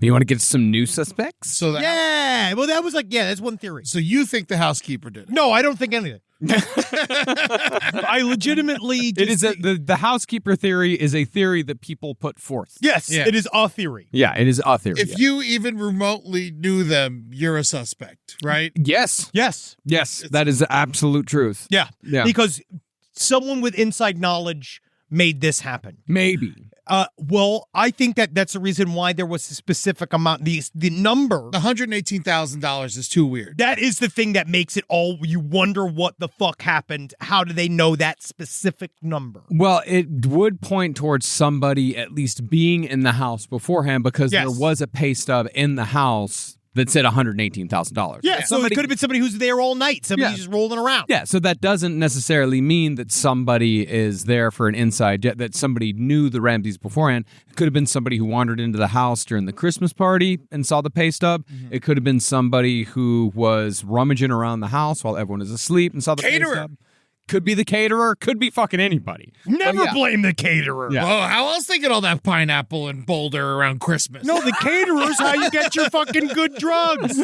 You want to get some new suspects? So Yeah. Well, that was that's one theory. So you think the housekeeper did it? No, I don't think anything. I legitimately It is the housekeeper theory is a theory that people put forth. Yes, Yeah. it is a theory. Yeah, it is a theory. If you even remotely knew them, you're a suspect, right? Yes, that is the absolute truth. Yeah. Yeah. Because someone with inside knowledge made this happen. Maybe. Well, I think that's the reason why there was a specific amount. The number. The $118,000 is too weird. That is the thing that makes it all. You wonder what the fuck happened. How do they know that specific number? Well, it would point towards somebody at least being in the house beforehand, because there was a pay stub in the house that said $118,000. Yeah, so it could have been somebody who's there all night. Somebody just rolling around. Yeah, so that doesn't necessarily mean that somebody is there for an inside jet, that somebody knew the Ramseys beforehand. It could have been somebody who wandered into the house during the Christmas party and saw the pay stub. Mm-hmm. It could have been somebody who was rummaging around the house while everyone is asleep and saw the pay stub. Could be the caterer, could be fucking anybody. Never yeah. blame the caterer. Yeah. Oh, how else they get all that pineapple and Boulder around Christmas? No, the caterer's how you get your fucking good drugs.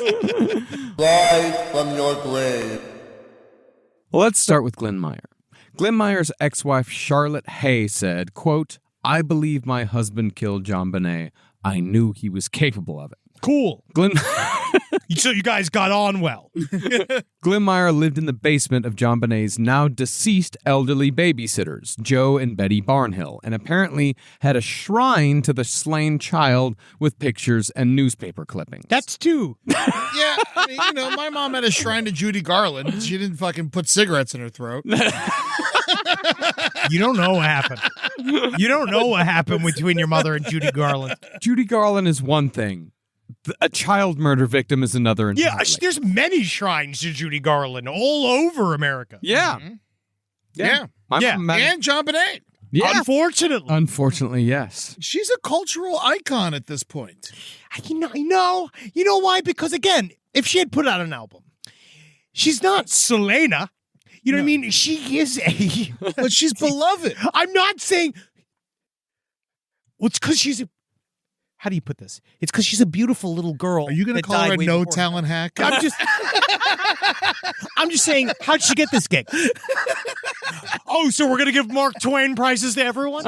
Rise from your grave. Well, let's start with Glenn Meyer. Glenn Meyer's ex-wife Charlotte Hay said, quote, "I believe my husband killed JonBenét. I knew he was capable of it." Cool. Glenn So you guys got on well. Glenn Meyer lived in the basement of JonBenét's now deceased elderly babysitters, Joe and Betty Barnhill, and apparently had a shrine to the slain child with pictures and newspaper clippings. That's two. Yeah, I mean, my mom had a shrine to Judy Garland. She didn't fucking put cigarettes in her throat. You don't know what happened. You don't know what happened between your mother and Judy Garland. Judy Garland is one thing. A child murder victim is another entirely. Yeah, there's many shrines to Judy Garland all over America. Yeah. Yeah. Yeah. And JonBenét. Yeah. Unfortunately. Yes. She's a cultural icon at this point. You know why? Because again, if she had put out an album, she's not Selena. You know what I mean? She is But she's beloved. I'm not saying. Well, it's because she's a. How do you put this? It's because she's a beautiful little girl. Are you going to that call her died a way no before. talent hack? I'm just saying, how'd she get this gig? Oh, so we're going to give Mark Twain prizes to everyone?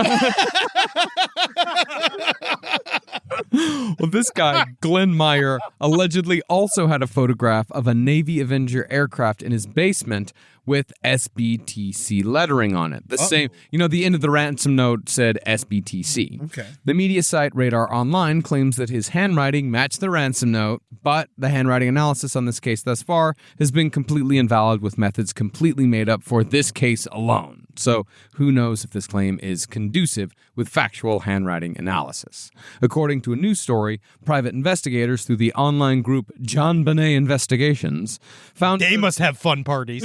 Well, this guy, Glenn Meyer, allegedly also had a photograph of a Navy Avenger aircraft in his basement with SBTC lettering on it. The same, the end of the ransom note said SBTC. Okay. The media site Radar Online claims that his handwriting matched the ransom note, but the handwriting analysis on this case thus far has been completely invalid with methods completely made up for this case alone. So who knows if this claim is conducive with factual handwriting analysis. According to a news story, private investigators through the online group JonBenét Investigations found They must have fun parties.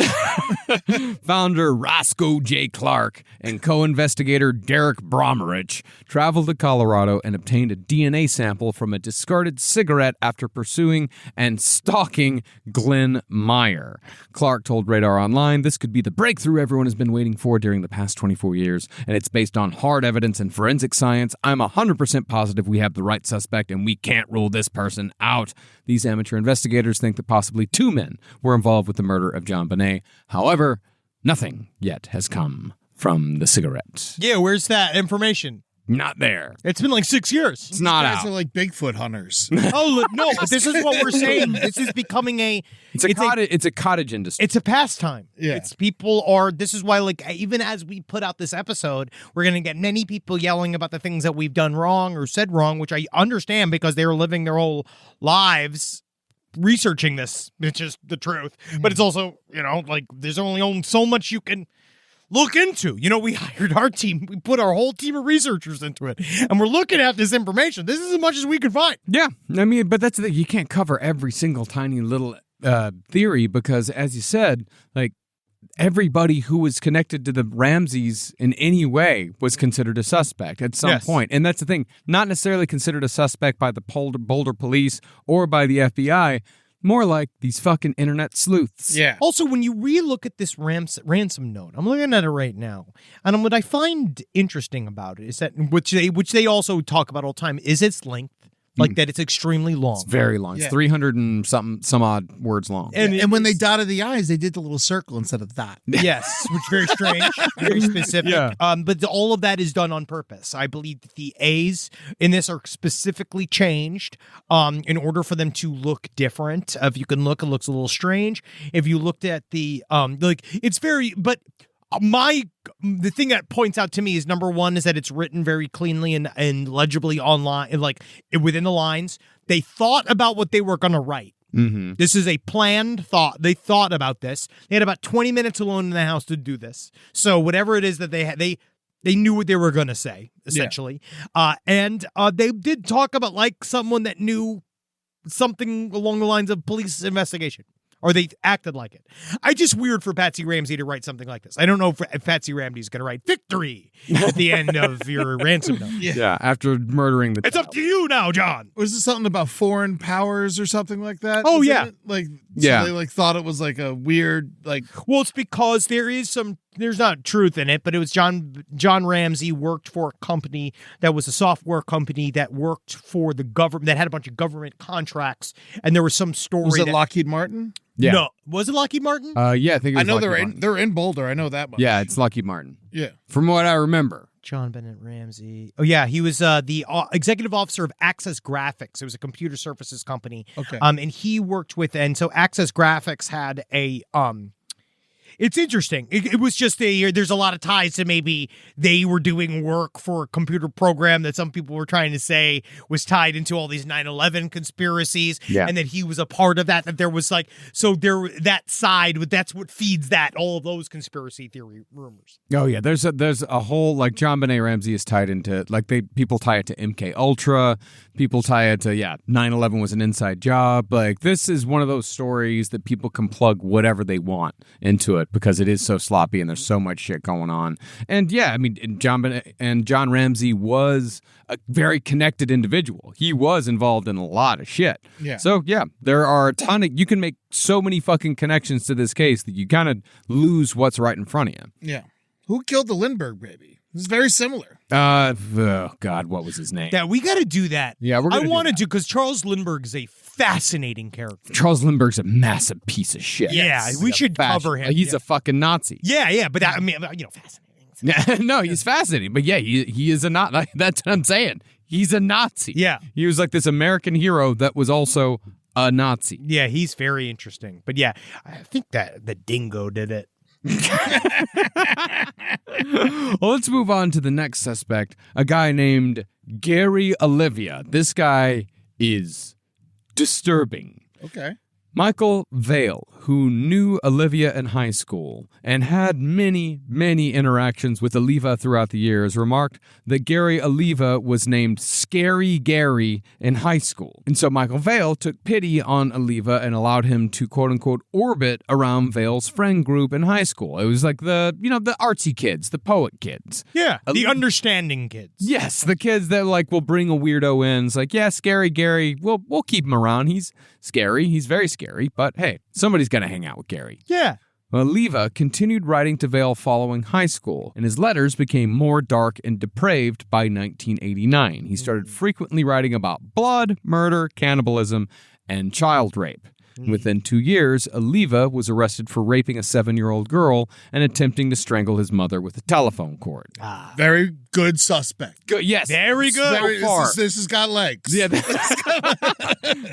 founder Roscoe J. Clark and co-investigator Derek Bromerich traveled to Colorado and obtained a DNA sample from a discarded cigarette after pursuing and stalking Glenn Meyer. Clark told Radar Online, "This could be the breakthrough everyone has been waiting for during the past 24 years, and it's based on hard evidence and forensic science. I'm 100% positive we have the right suspect, and we can't rule this person out." These amateur investigators think that possibly 2 men were involved with the murder of JonBenét. However, nothing yet has come from the cigarette. Yeah, where's that information? Not there. It's been like 6 years. It's not These guys out. are like Bigfoot hunters. Oh, look, no, but this is what we're saying. This is becoming It's a cottage industry. It's a pastime. Yeah. This is why, like, even as we put out this episode, we're going to get many people yelling about the things that we've done wrong or said wrong, which I understand because they're living their whole lives researching this, which is the truth. But it's also, like, there's only so much you can look into. We hired our team. We put our whole team of researchers into it, and we're looking at this information. This is as much as we can find. Yeah, I mean, but that's the thing. You can't cover every single tiny little theory because, as you said, like, everybody who was connected to the Ramseys in any way was considered a suspect at some point. And that's the thing. Not necessarily considered a suspect by the Boulder police or by the FBI. More like these fucking internet sleuths. Yeah. Also, when you re-look at this ransom note, I'm looking at it right now, and what I find interesting about it is that, which they also talk about all the time, is its length. Like that it's extremely long. It's very long. It's 300 and some odd words long. And when they dotted the I's, they did the little circle instead of that. Yes, which is very strange, very specific. Yeah. But all of that is done on purpose. I believe that the A's in this are specifically changed in order for them to look different. If you can look, it looks a little strange. If you looked at the it's very, but the thing that points out to me is, number one, is that it's written very cleanly and legibly online, and like within the lines. They thought about what they were going to write. Mm-hmm. This is a planned thought. They thought about this. They had about 20 minutes alone in the house to do this. So whatever it is that they had, they knew what they were going to say, essentially. And they did talk about, like, someone that knew something along the lines of police investigation. Or they acted like it. I just weird for Patsy Ramsey to write something like this. I don't know if Patsy Ramsey's going to write victory at the end of your ransom note. Yeah, after murdering the It's up to you now, John. Was this something about foreign powers or something like that? Oh, Was yeah. it? Like, Yeah. So they thought it was like a weird, like. Well, it's because there is some truth in it, but it was John Ramsey worked for a company that was a software company that worked for the government, that had a bunch of government contracts, and there was some story. Was it Lockheed Martin? Yeah. No, was it Lockheed Martin? Yeah, I think it was I know Lockheed they're Martin. in Boulder. I know that much. Yeah, it's Lockheed Martin. Yeah. From what I remember. JonBenét Ramsey. Oh yeah, he was the executive officer of Access Graphics. It was a computer services company. Okay. And he worked with, and so Access Graphics had a It's interesting. It was just there's a lot of ties to maybe they were doing work for a computer program that some people were trying to say was tied into all these 9/11 conspiracies, and that he was a part of that. That there was that side, that's what feeds all of those conspiracy theory rumors. Oh yeah, there's a whole JonBenét Ramsey is tied into people tie it to MK Ultra, people tie it to 9/11 was an inside job. This is one of those stories that people can plug whatever they want into it because it is so sloppy and there's so much shit going on. And John Ramsey was a very connected individual. He was involved in a lot of shit. Yeah. So there are a ton of, you can make so many fucking connections to this case that you kind of lose what's right in front of you. Yeah. Who killed the Lindbergh baby? This is very similar. Oh God, what was his name? Yeah, we got to do that. Yeah, we're gonna I want to because Charles Lindbergh is a fascinating character. Charles Lindbergh's a massive piece of shit. Yeah, we should cover him. He's a fucking Nazi. Yeah, but fascinating. Yeah, no, he's fascinating. But he is a Nazi. That's what I'm saying. He's a Nazi. Yeah. He was like this American hero that was also a Nazi. Yeah, he's very interesting. But yeah, I think that the dingo did it. Well, let's move on to the next suspect, a guy named Gary Olivia. This guy is disturbing. Okay. Michael Vale, who knew Olivia in high school and had many, many interactions with Oliva throughout the years, remarked that Gary Oliva was named Scary Gary in high school. And so Michael Vale took pity on Oliva and allowed him to quote-unquote orbit around Vale's friend group in high school. It was like the artsy kids, the poet kids. Yeah, the understanding kids. Yes, the kids that will bring a weirdo in. It's like, yeah, Scary Gary, we'll keep him around. He's scary. He's very scary, but hey, somebody's going to hang out with Gary. Yeah. Oliva continued writing to Vale following high school, and his letters became more dark and depraved by 1989. He started frequently writing about blood, murder, cannibalism, and child rape. Within 2 years, Oliva was arrested for raping a 7-year-old girl and attempting to strangle his mother with a telephone cord. Very good suspect. Good, yes. Very good. This has got legs. Yeah.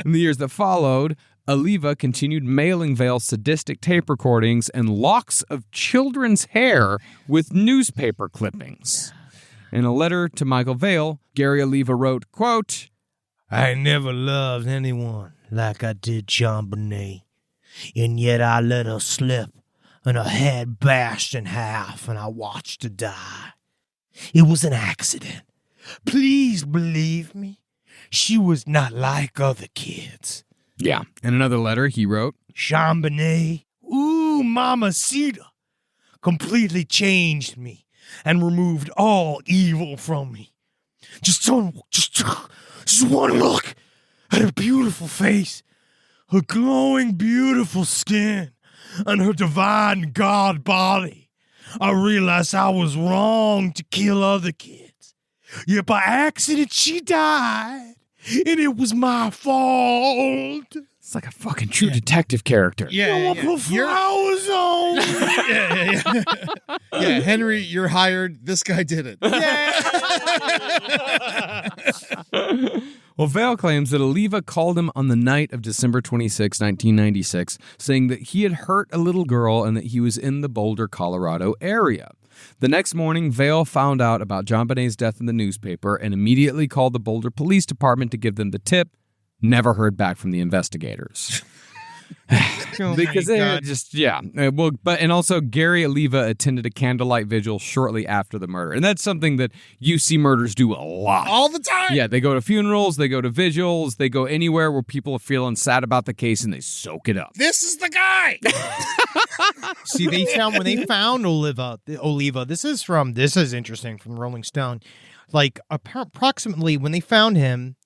In the years that followed, Oliva continued mailing Vale sadistic tape recordings and locks of children's hair with newspaper clippings. In a letter to Michael Vale, Gary Oliva wrote, quote, I never loved anyone like I did JonBenét, and yet I let her slip, and her head bashed in half, and I watched her die. It was an accident. Please believe me. She was not like other kids. Yeah. In another letter, he wrote, JonBenét, ooh, mamacita, completely changed me and removed all evil from me. Just one look at her beautiful face, her glowing, beautiful skin, and her divine God body. I realized I was wrong to kill other kids. Yet by accident, she died, and it was my fault. it's like a fucking true detective character. Yeah. Put flowers on. Yeah, Henry, you're hired. This guy did it. Well, Vale claims that Oliva called him on the night of December 26, 1996, saying that he had hurt a little girl and that he was in the Boulder, Colorado area. The next morning, Vale found out about JonBenét's death in the newspaper and immediately called the Boulder Police Department to give them the tip. Never heard back from the investigators. Because they just, and also Gary Oliva attended a candlelight vigil shortly after the murder. And that's something that you see murders do a lot. All the time. Yeah, they go to funerals, they go to vigils, they go anywhere where people are feeling sad about the case and they soak it up. This is the guy. See, when they found Oliva, this is interesting from Rolling Stone. Like approximately when they found him,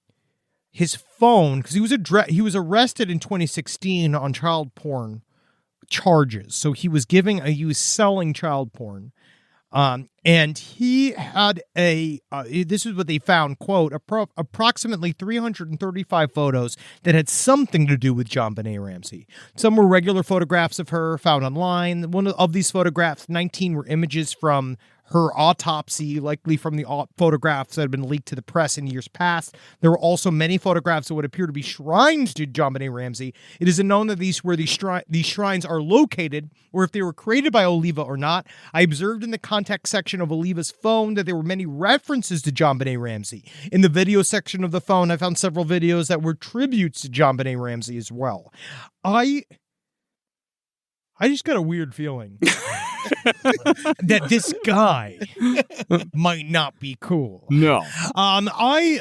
his phone, because he was arrested in 2016 on child porn charges. So he was selling child porn. And he had this is what they found, quote, approximately 335 photos that had something to do with JonBenét Ramsey. Some were regular photographs of her found online. One of these photographs, 19 were images from her autopsy, likely from the photographs that had been leaked to the press in years past. There were also many photographs that would appear to be shrines to JonBenét Ramsey. It isn't known that these shrines are located, or if they were created by Oliva or not. I observed in the contact section of Oliva's phone that there were many references to JonBenét Ramsey. In the video section of the phone, I found several videos that were tributes to JonBenét Ramsey as well. I just got a weird feeling that this guy might not be cool. No. Why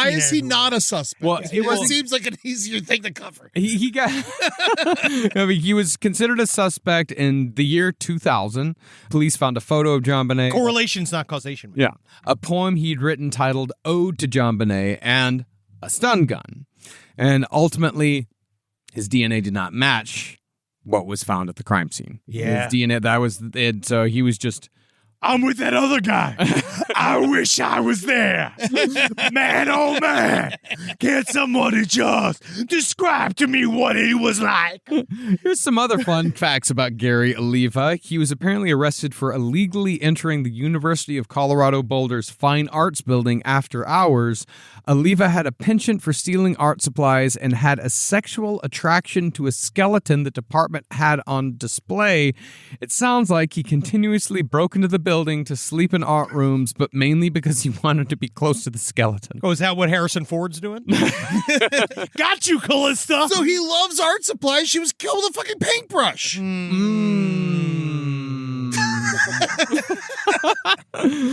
is he not a suspect? Well, it seems like an easier thing to cover. He got. I mean, he was considered a suspect in the year 2000. Police found a photo of JonBenét. Correlation's not causation. Yeah, a poem he'd written titled "Ode to JonBenét" and a stun gun, and ultimately, his DNA did not match what was found at the crime scene. Yeah. His DNA, that was it. So he was just, I'm with that other guy. I wish I was there. Man, oh man. Can somebody just describe to me what he was like? Here's some other fun facts about Gary Oliva. He was apparently arrested for illegally entering the University of Colorado Boulder's Fine Arts building after hours. Oliva had a penchant for stealing art supplies and had a sexual attraction to a skeleton the department had on display. It sounds like he continuously broke into the building to sleep in art rooms, but mainly because he wanted to be close to the skeleton. Oh, is that what Harrison Ford's doing? Got you, Callista. So he loves art supplies. She was killed with a fucking paintbrush.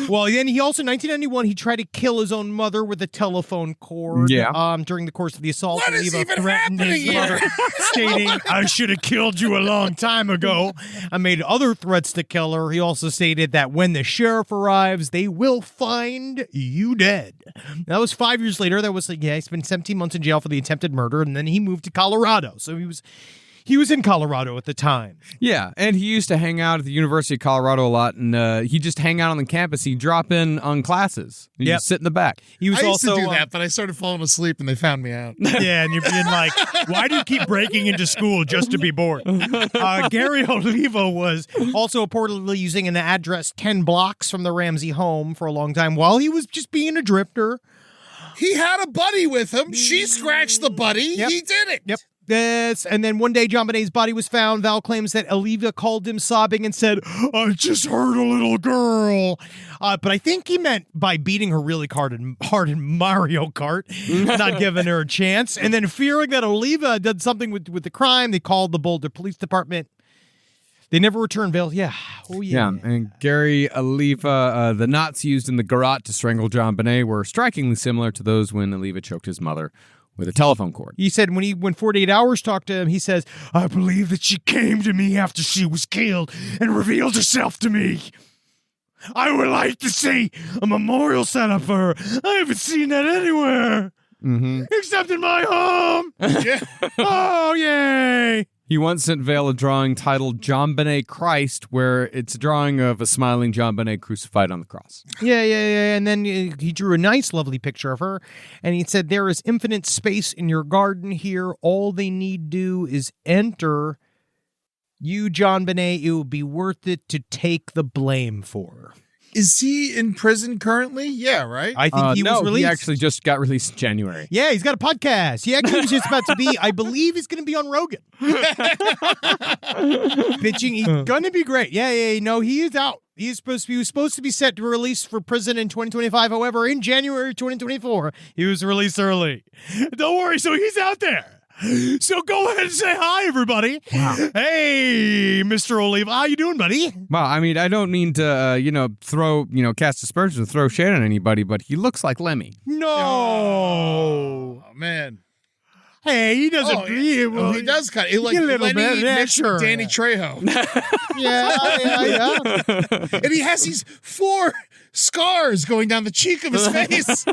Well, then he also, in 1991, he tried to kill his own mother with a telephone cord. Yeah. During the course of the assault. What is Oliva even threatened happening his mother, stating, I should have killed you a long time ago. I made other threats to kill her. He also stated that when the sheriff arrives, they will find you dead. That was 5 years later. That was, he spent 17 months in jail for the attempted murder, and then he moved to Colorado. So he was in Colorado at the time. Yeah, and he used to hang out at the University of Colorado a lot, and he'd just hang out on the campus. He'd drop in on classes. He'd just sit in the back. He was I used also to do that, but I started falling asleep and they found me out. Yeah, and you're being like, why do you keep breaking into school just to be bored? Gary Oliva was also reportedly using an address 10 blocks from the Ramsey home for a long time while he was just being a drifter. He had a buddy with him. She scratched the buddy. Yep. He did it. Yep. And then one day JonBenét's body was found. Val claims that Oliva called him sobbing and said, I just heard a little girl. But I think he meant by beating her really hard in Mario Kart, not giving her a chance. And then fearing that Oliva did something with the crime, they called the Boulder Police Department. They never returned Val. Yeah. Oh, yeah. Yeah, and Gary Oliva, the knots used in the garrote to strangle JonBenét were strikingly similar to those when Oliva choked his mother with a telephone cord. He said when 48 Hours talked to him, he says, I believe that she came to me after she was killed and revealed herself to me. I would like to see a memorial set up for her. I haven't seen that anywhere. Except in my home. Oh, yay. He once sent Vale a drawing titled JonBenét Christ, where it's a drawing of a smiling JonBenét crucified on the cross. Yeah. And then he drew a nice, lovely picture of her. And he said, there is infinite space in your garden here. All they need do is enter. You, JonBenét, it would be worth it to take the blame for. Is he in prison currently? Yeah, right? I think he was released. He actually just got released in January. Yeah, he's got a podcast. He actually was just about to be, I believe he's going to be on Rogan. Bitching, he's going to be great. Yeah, no, he is out. He was supposed to be set to release for prison in 2025. However, in January 2024, he was released early. Don't worry, so he's out there. So go ahead and say hi, everybody. Wow. Hey, Mr. Oliva, how you doing, buddy? Well, I mean, I don't mean to, cast aspersions or throw shade on anybody, but he looks like Lemmy. No. Oh, man. Hey, he doesn't. He does kind of like a little Lenny bit, yeah, mixed sure. with Danny Trejo. Yeah. And he has these 4 scars going down the cheek of his face.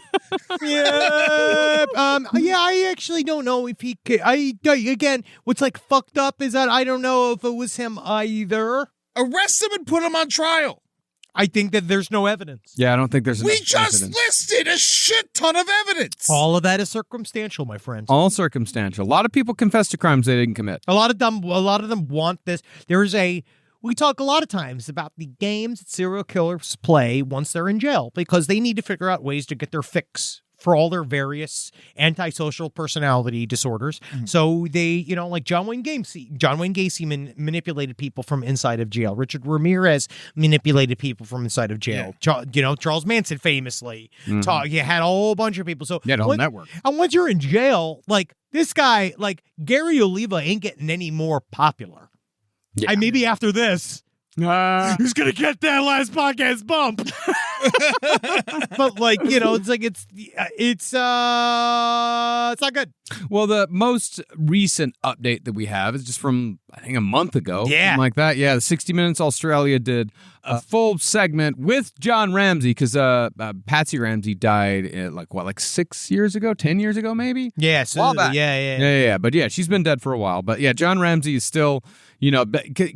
Yeah. I actually don't know if he could. Again, what's like fucked up is that I don't know if it was him either. Arrest him and put him on trial. I think that there's no evidence. Yeah, I don't think there's We enough just evidence. listed a shit ton of evidence. All of that is circumstantial, my friend. All circumstantial. A lot of people confess to crimes they didn't commit. A lot of them want this. We talk a lot of times about the games that serial killers play once they're in jail because they need to figure out ways to get their fix for all their various antisocial personality disorders. Mm-hmm. So they, like John Wayne Gacy manipulated people from inside of jail. Richard Ramirez manipulated people from inside of jail. Charles Manson famously you had a whole bunch of people. So Yeah, the whole network. And once you're in jail, like this guy, like Gary Oliva ain't getting any more popular. Yeah. Maybe after this, he's gonna get that last podcast bump. But it's not good. Well, the most recent update that we have is just from, I think, a month ago. Yeah. Something like that. Yeah, the 60 Minutes Australia did a full segment with John Ramsey because Patsy Ramsey died 6 years ago, 10 years ago, maybe? Yeah, While back. yeah. But yeah, she's been dead for a while. But yeah, John Ramsey is still,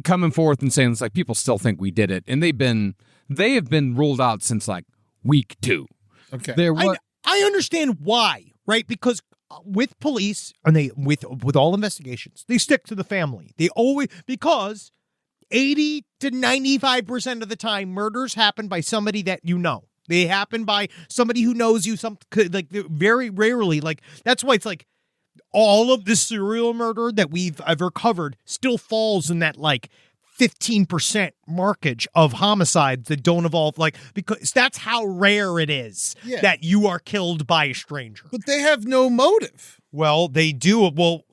coming forth and saying it's like people still think we did it. And they have been ruled out since like week 2. Okay. I understand why, right? Because with police and with all investigations, they stick to the family. They always, because 80 to 95% of the time, murders happen by somebody that you know. They happen by somebody who knows you. Very rarely, that's why it's like all of the serial murder that we've ever covered still falls in that 15% markage of homicides that don't involve, because that's how rare it is that you are killed by a stranger. But they have no motive. Well, they do. Well,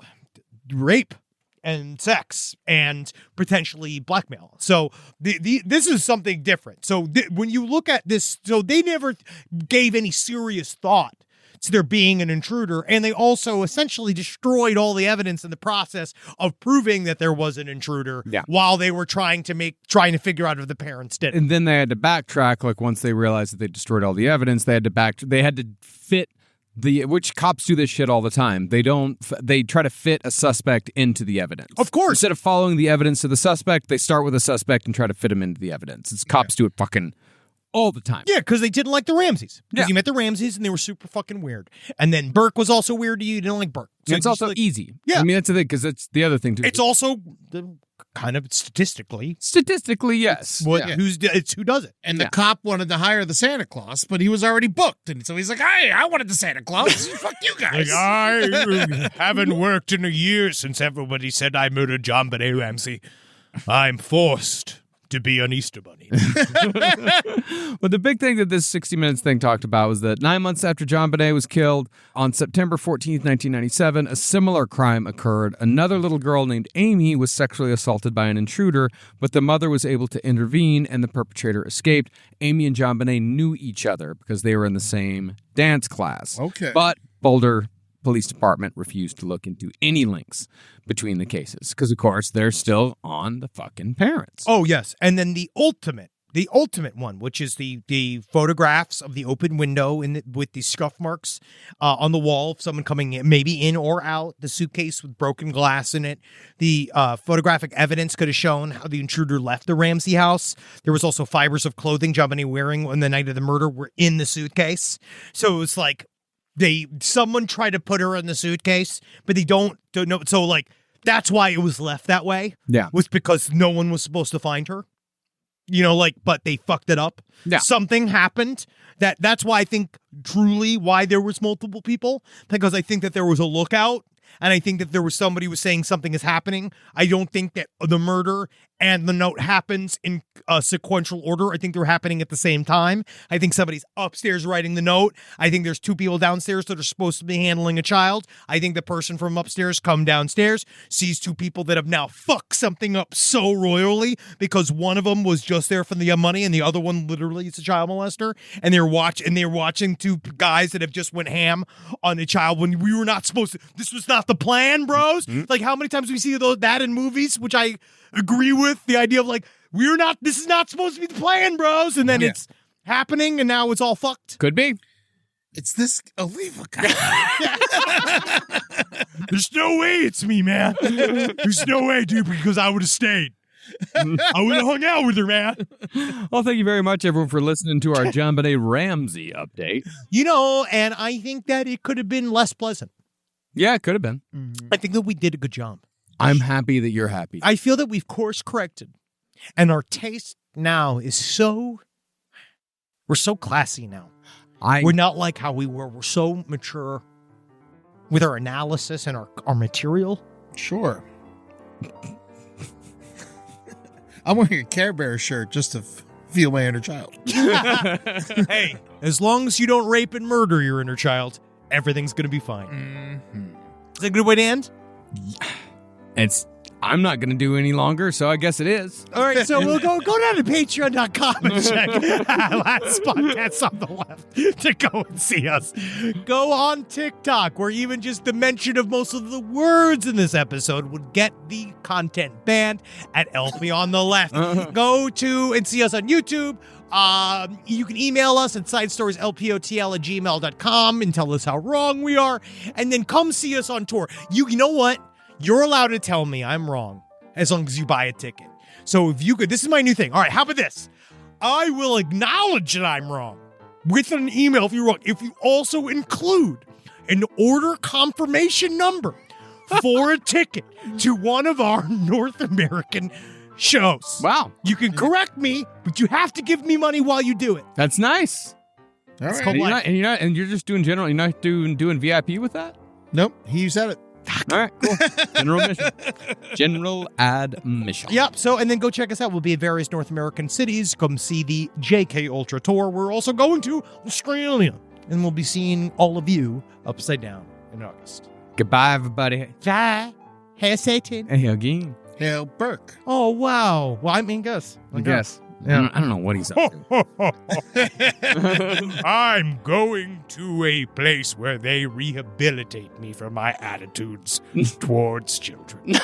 rape and sex and potentially blackmail. So this is something different. So when you look at this, so they never gave any serious thought to there being an intruder, and they also essentially destroyed all the evidence in the process of proving that there was an intruder while they were trying to figure out if the parents did it. And then they had to backtrack. Once they realized that they destroyed all the evidence, they had to fit which cops do this shit all the time. They try to fit a suspect into the evidence. Of course. Instead of following the evidence to the suspect, they start with a suspect and try to fit him into the evidence. Cops do it fucking all the time. Yeah, because they didn't like the Ramseys. Because Yeah. you met the Ramseys and they were super fucking weird. And then Burke was also weird to you. You didn't like Burke. So it's also easy. Yeah. I mean, that's the thing, because that's the other thing, too. It's also kind of statistically. Yes. It's who does it. And the cop wanted to hire the Santa Claus, but he was already booked. And so he's like, hey, I wanted the Santa Claus. Fuck you guys. I haven't worked in a year since everybody said I murdered JonBenét Ramsey. I'm forced to be an Easter bunny. But the big thing that this 60 Minutes thing talked about was that 9 months after JonBenét was killed, on September 14th, 1997, a similar crime occurred. Another little girl named Amy was sexually assaulted by an intruder, but the mother was able to intervene and the perpetrator escaped. Amy and JonBenét knew each other because they were in the same dance class. Okay. But Boulder Police Department refused to look into any links between the cases because, of course, they're still on the fucking parents. Oh, yes. And then the ultimate one, which is the photographs of the open window with the scuff marks on the wall of someone coming in, maybe in or out, the suitcase with broken glass in it. The photographic evidence could have shown how the intruder left the Ramsey house. There was also fibers of clothing JonBenét wearing on the night of the murder were in the suitcase. So it was like someone tried to put her in the suitcase, but they don't know. So that's why it was left that way. Yeah. Was because no one was supposed to find her. But they fucked it up. Yeah. Something happened. That's why I think truly why there was multiple people, because I think that there was a lookout. And I think that there was somebody who was saying something is happening. I don't think that the murder and the note happens in a sequential order. I think they're happening at the same time. I think somebody's upstairs writing the note. I think there's two people downstairs that are supposed to be handling a child. I think the person from upstairs come downstairs, sees two people that have now fucked something up so royally because one of them was just there for the money and the other one literally is a child molester, and they're watching two guys that have just went ham on a child when we were not supposed to. This was not the plan, bros. Like, how many times do we see that in movies, which I agree with, the idea of like, this is not supposed to be the plan, bros, and then it's happening and now it's all fucked. Could be. It's this Oliva guy. There's no way it's me, man. There's no way, dude, because I would have stayed. I would have hung out with her, man. Well, thank you very much, everyone, for listening to our JonBenét Ramsey update. And I think that it could have been less pleasant. Yeah, it could have been. I think that we did a good job. I'm happy that you're happy. I feel that we've course corrected, and our taste now is we're so classy now. We're not like how we were. We're so mature with our analysis and our material. Sure. I'm wearing a Care Bear shirt just to feel my inner child. Hey, as long as you don't rape and murder your inner child, everything's going to be fine. Mm-hmm. Is that a good way to end? I'm not going to do any longer, so I guess it is. All right, so we'll go down to patreon.com and check Last Podcast on the Left to go and see us. Go on TikTok, where even just the mention of most of the words in this episode would get the content banned at LP on the Left. Go to and see us on YouTube. You can email us at sidestorieslpotl@gmail.com and tell us how wrong we are. And then come see us on tour. You know what? You're allowed to tell me I'm wrong as long as you buy a ticket. So if you could, this is my new thing. All right, how about this? I will acknowledge that I'm wrong with an email if you're wrong. If you also include an order confirmation number for a ticket to one of our North American shows. Wow. You can correct me, but you have to give me money while you do it. That's nice. All right. And you're just doing general. You're not doing VIP with that? Nope. He said it. All right, cool. General admission. General admission. Yep. So, and then go check us out. We'll be at various North American cities. Come see the JK Ultra Tour. We're also going to Australia. And we'll be seeing all of you upside down in August. Goodbye, everybody. Bye. Hail Satan. Hey, again. Hail Burke. Oh, wow. Well, I mean, guess. I guess. Yeah. I don't know what he's up to. I'm going to a place where they rehabilitate me for my attitudes towards children.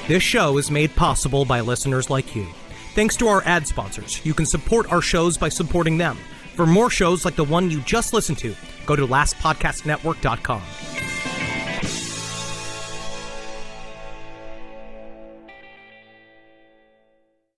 This show is made possible by listeners like you. Thanks to our ad sponsors, you can support our shows by supporting them. For more shows like the one you just listened to, go to lastpodcastnetwork.com.